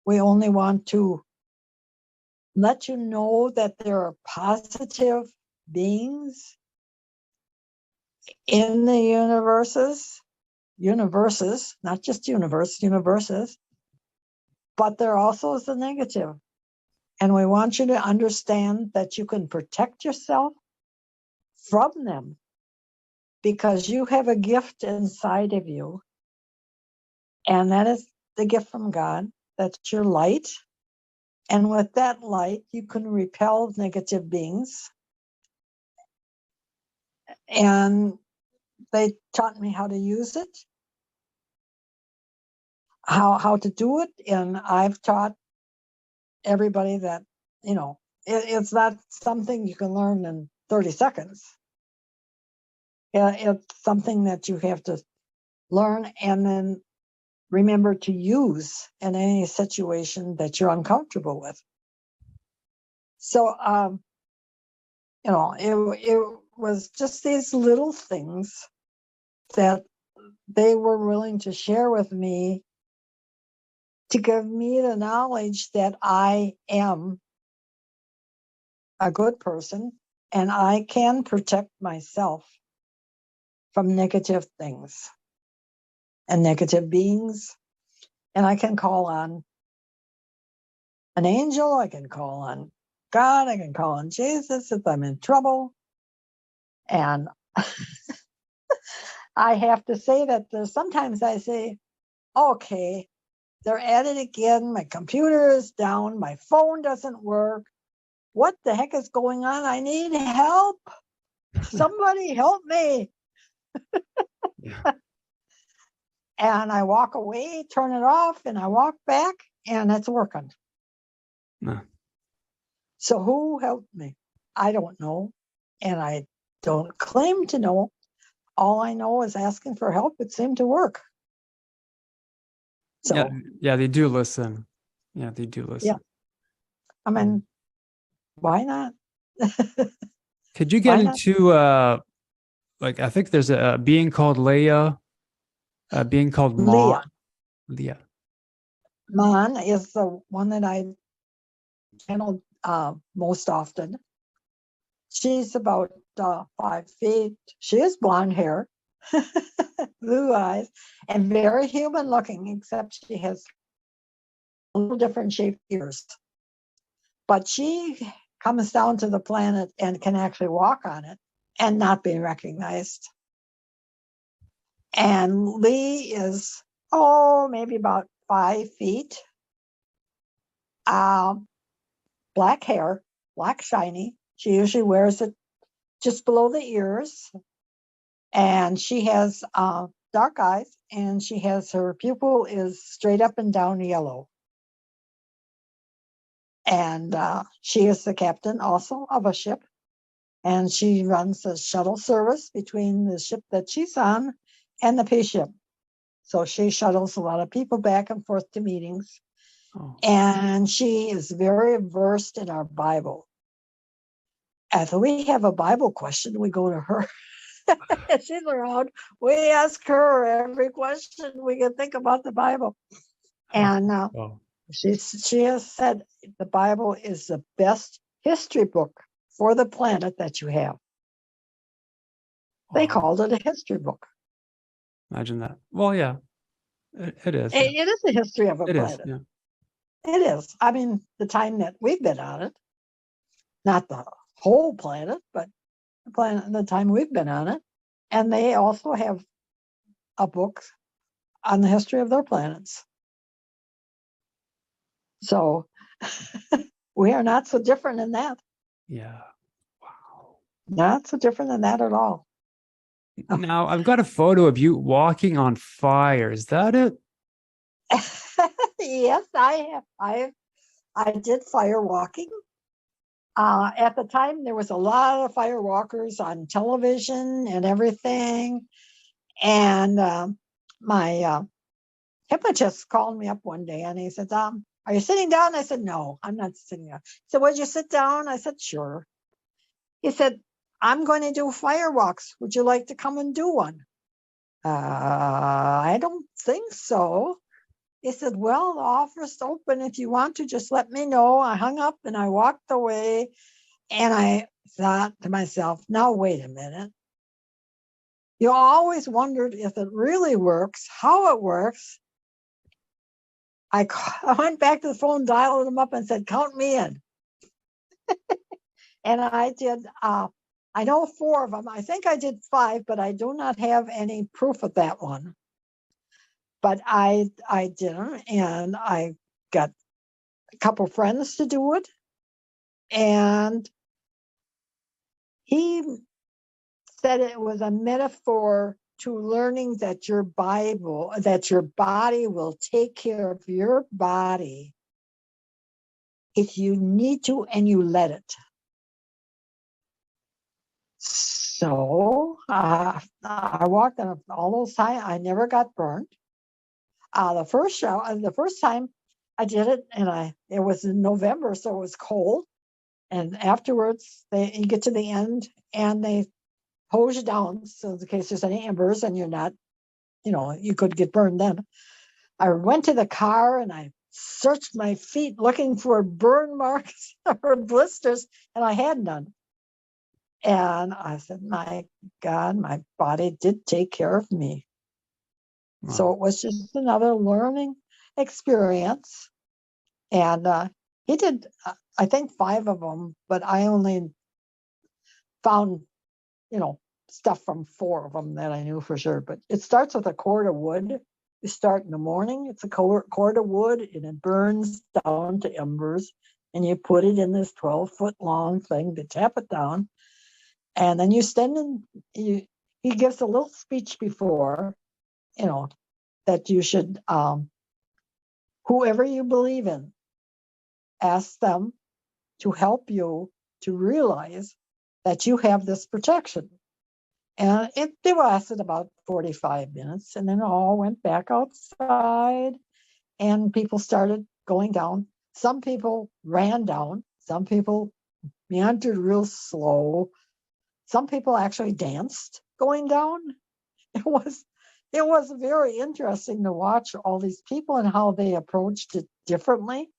We only want to let you know that there are positive beings in the universes, not just universes, but there also is the negative. And we want you to understand that you can protect yourself from them, because you have a gift inside of you And that is the gift from God. That's your light. And with that light, you can repel negative beings. And they taught me how to use it, how to do it. And I've taught everybody that, it's not something you can learn in 30 seconds. It's something that you have to learn and then remember to use in any situation that you're uncomfortable with. So, it was just these little things that they were willing to share with me to give me the knowledge that I am a good person and I can protect myself from negative things and negative beings. And I can call on an angel, I can call on God, I can call on Jesus if I'm in trouble. And I have to say that sometimes I say, okay, they're at it again. My computer is down. My phone doesn't work. What the heck is going on? I need help. Somebody help me. Yeah. And I walk away, turn it off, and I walk back, and it's working. No. So who helped me? I don't know. And I don't claim to know. All I know is asking for help. It seemed to work. So, yeah, they do listen. Yeah, they do listen. Yeah. I mean, why not? Could you get into like, I think there's a being called Leia, a being called Ma. Leah. Mon is the one that I channeled most often. She's about 5 feet. She has blonde hair, blue eyes, and very human looking, except she has a little different shaped ears. But she comes down to the planet and can actually walk on it and not be recognized. And Lee is, maybe about 5 feet. Black hair, black shiny. She usually wears it just below the ears. And she has dark eyes, and her pupil is straight up and down yellow. And she is the captain also of a ship. And she runs a shuttle service between the ship that she's on and the peace ship. So she shuttles a lot of people back and forth to meetings. Oh. And she is very versed in our Bible. If we have a Bible question, we go to her. She's around. We ask her every question we can think about the Bible. And she has said the Bible is the best history book for the planet that you have. They called it a history book. Imagine that. Well, yeah, it is. It is a history of a planet. Yeah. It is. I mean, the time that we've been on it, not the whole planet, but the time we've been on it. And they also have a book on the history of their planets. So we are not so different in that. Yeah. Wow. Not so different than that at all. Now, I've got a photo of you walking on fire. Is that it? Yes, I have. I did firewalking. At the time, there was a lot of firewalkers on television and everything. And my hypnotist called me up one day and he said, are you sitting down? I said, no, I'm not sitting down. He said, would you sit down? I said, sure. He said, I'm going to do firewalks. Would you like to come and do one? I don't think so. He said, well, the offer's open. If you want to, just let me know. I hung up and I walked away. And I thought to myself, now, wait a minute. You always wondered if it really works, how it works. I went back to the phone, dialed them up and said, count me in. And I did, I know 4 of them. I think I did 5, but I do not have any proof of that one. But I didn't, and I got a couple friends to do it. And he said it was a metaphor to learning that your body will take care of your body if you need to and you let it. So I walked on all those times. I never got burned. The first time I did it, and it was in November, so it was cold. And afterwards, you get to the end, and they hose you down, so in case there's any embers, and you're not, you could get burned then. I went to the car and I searched my feet looking for burn marks or blisters, and I had none. And I said, my God, my body did take care of me. Wow. So it was just another learning experience. And he did, I think, 5 of them, but I only found, stuff from 4 of them that I knew for sure. But it starts with a cord of wood. You start in the morning, it's a cord of wood, and it burns down to embers. And you put it in this 12-foot long thing to tap it down. And then you stand he gives a little speech before, that you should, whoever you believe in, ask them to help you to realize that you have this protection. And it lasted about 45 minutes, and then it all went back outside, and people started going down. Some people ran down. Some people meandered real slow. Some people actually danced going down. It was very interesting to watch all these people and how they approached it differently.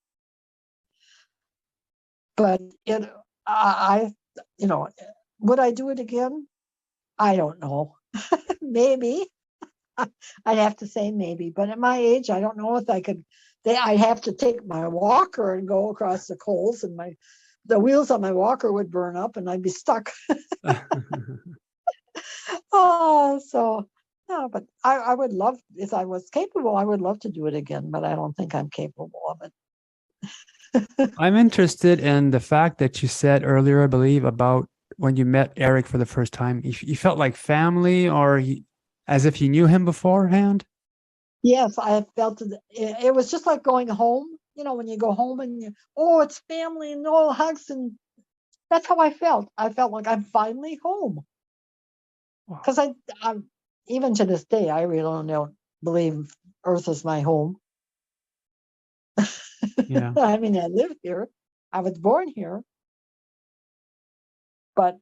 But would I do it again? I don't know. Maybe. I'd have to say maybe. But at my age, I don't know if I could. I'd have to take my walker and go across the coals, and the wheels on my walker would burn up, and I'd be stuck. But I would love, if I was capable, I would love to do it again, but I don't think I'm capable of it. I'm interested in the fact that you said earlier, I believe, about when you met Eric for the first time. You felt like family, or as if you knew him beforehand? Yes, I felt it. It was just like going home. When you go home and it's family and all hugs, and that's how I felt. I felt like I'm finally home. Because I'm even to this day, I really don't believe Earth is my home. Yeah. I mean, I live here. I was born here. But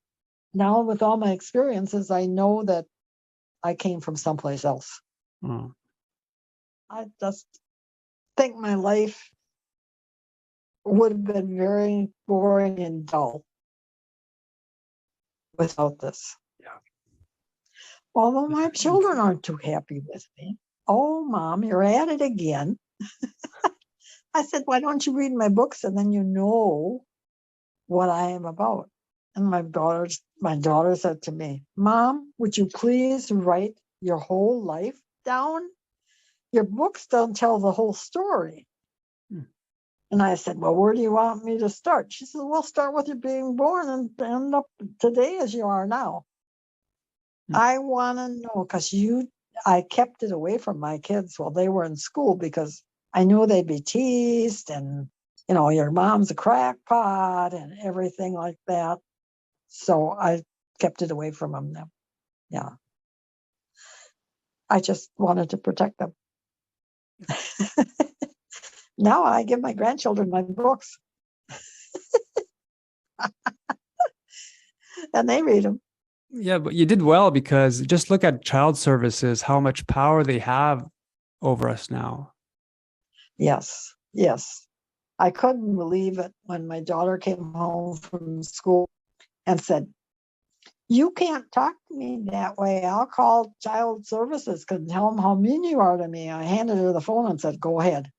now with all my experiences, I know that I came from someplace else. Oh. I just think my life would have been very boring and dull without this. Yeah. Although my children aren't too happy with me. Oh, Mom, you're at it again. I said, why don't you read my books, and then you know what I am about? And my daughter said to me, Mom, would you please write your whole life down? Your books don't tell the whole story. And I said, well, where do you want me to start? She said, well, start with you being born and end up today as you are now. I want to know, because I kept it away from my kids while they were in school, because I knew they'd be teased, and, your mom's a crackpot and everything like that. So I kept it away from them now. Yeah. I just wanted to protect them. Now I give my grandchildren my books. And they read them. Yeah, but you did well, because just look at child services, how much power they have over us now. Yes. I couldn't believe it when my daughter came home from school and said, you can't talk to me that way. I'll call child services and tell them how mean you are to me. I handed her the phone and said, go ahead.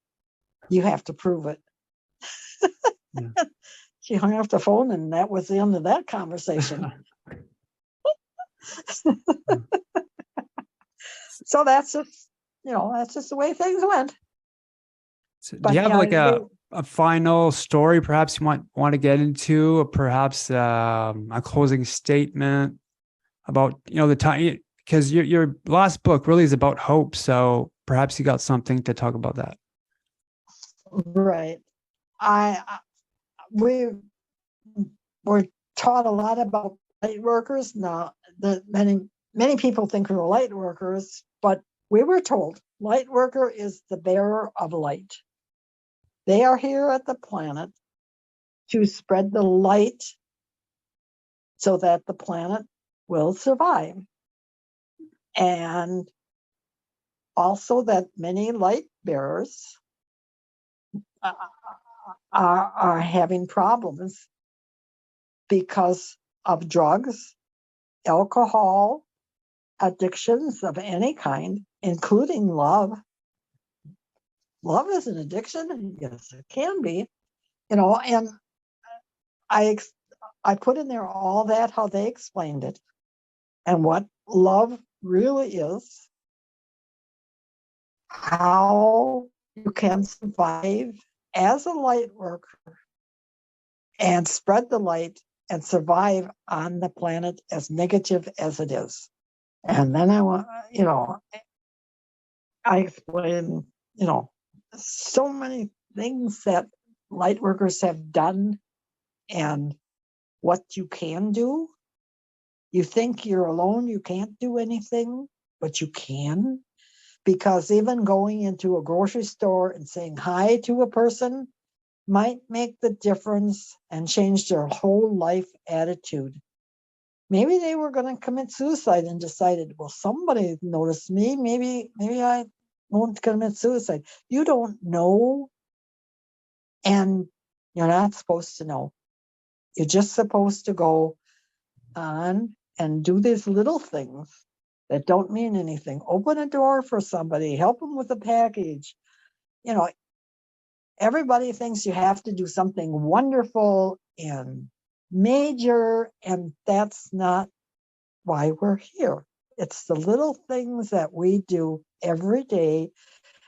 You have to prove it. Yeah. She hung up the phone, and that was the end of that conversation. So that's just, that's just the way things went. So do But you have yeah, like a final story perhaps you want to get into, or perhaps a closing statement about, the time, because your last book really is about hope. So perhaps you got something to talk about that. right. We were taught a lot about light workers. Now, many people think we're light workers, but we were told light worker is the bearer of light. They are here at the planet to spread the light so that the planet will survive. And also that many light bearers are having problems because of drugs, alcohol, addictions of any kind, including love. Love is an addiction. Yes, it can be. And I put in there all that, how they explained it, and what love really is, how you can survive as a light worker and spread the light and survive on the planet as negative as it is. And then I explain, so many things that light workers have done and what you can do. You think you're alone, you can't do anything, but you can. Because even going into a grocery store and saying hi to a person might make the difference and change their whole life attitude. Maybe they were going to commit suicide and decided, well, somebody noticed me. Maybe I won't commit suicide. You don't know, and you're not supposed to know. You're just supposed to go on and do these little things that don't mean anything. Open a door for somebody, help them with a package. Everybody thinks you have to do something wonderful and major, and that's not why we're here. It's the little things that we do every day.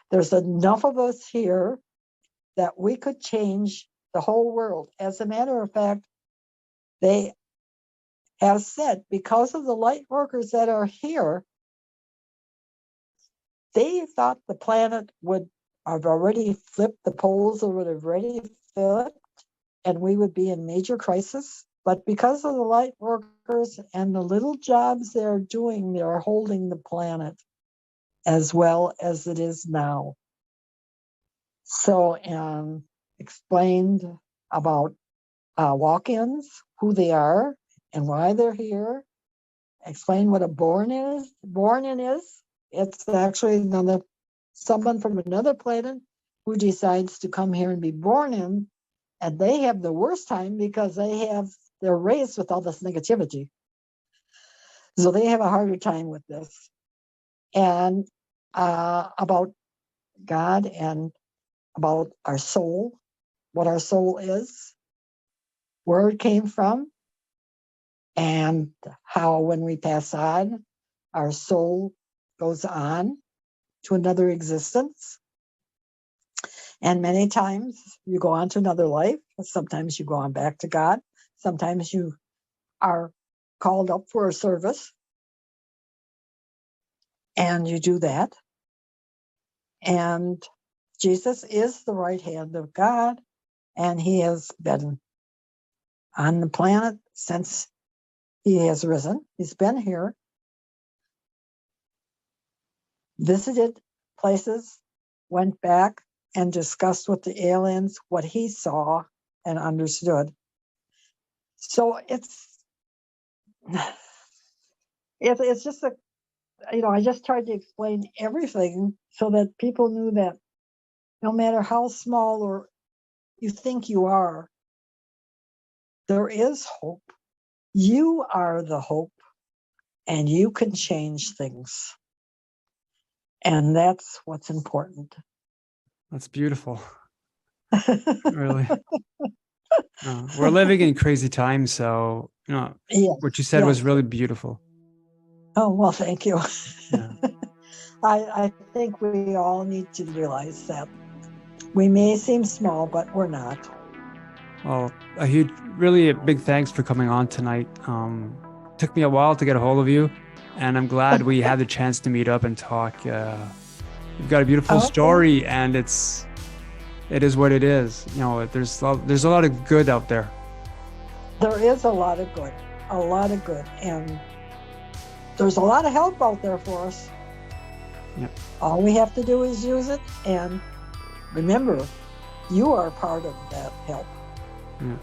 There's enough of us here that we could change the whole world. As a matter of fact, they have said because of the light workers that are here, they thought the planet would have already flipped, the poles would have already flipped, and we would be in major crisis. But because of the light workers and the little jobs they're doing, they're holding the planet as well as it is now. So, explained about walk-ins, who they are and why they're here. Explain what a born-in is. It's actually someone from another planet who decides to come here and be born in, and they have the worst time because they're raised with all this negativity. So they have a harder time with this. And about God and about our soul, what our soul is, where it came from, and how when we pass on, our soul goes on to another existence. And many times you go on to another life. Sometimes you go on back to God. Sometimes you are called up for a service and you do that. And Jesus is the right hand of God, and he has been on the planet since he has risen. He's been here, visited places, went back and discussed with the aliens what he saw and understood. So it's just I just tried to explain everything so that people knew that no matter how small or you think you are, there is hope. You are the hope, and you can change things. And that's what's important. That's beautiful. Really. We're living in crazy times. So, Yes, what you said was really beautiful. Oh, well, thank you. Yeah. I think we all need to realize that we may seem small, but we're not. Well, really a big thanks for coming on tonight. Took me a while to get a hold of you, and I'm glad we had the chance to meet up and talk. You've got a beautiful Okay. story, and it is what it is. You know, there's a lot of good out there. There is a lot of good, and there's a lot of help out there for us. Yep. All we have to do is use it, and remember, you are part of that help. Yeah.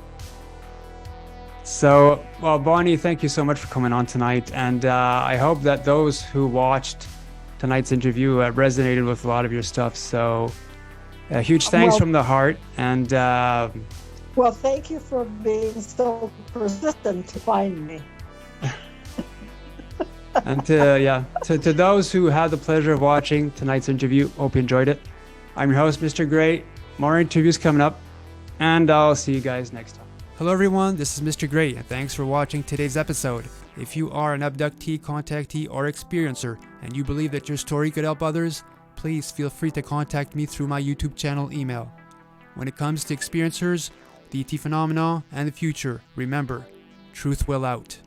So, well, Bonnie, thank you so much for coming on tonight, and I hope that those who watched tonight's interview resonated with a lot of your stuff. So, a huge thanks from the heart, and well, thank you for being so persistent to find me. And to those who had the pleasure of watching tonight's interview, hope you enjoyed it. I'm your host, Mr. Gray. More interviews coming up, and I'll see you guys next time. Hello everyone, this is Mr. Gray, and thanks for watching today's episode. If you are an abductee, contactee, or experiencer, and you believe that your story could help others, please feel free to contact me through my YouTube channel email. When it comes to experiencers, the ET phenomena, and the future, remember, truth will out.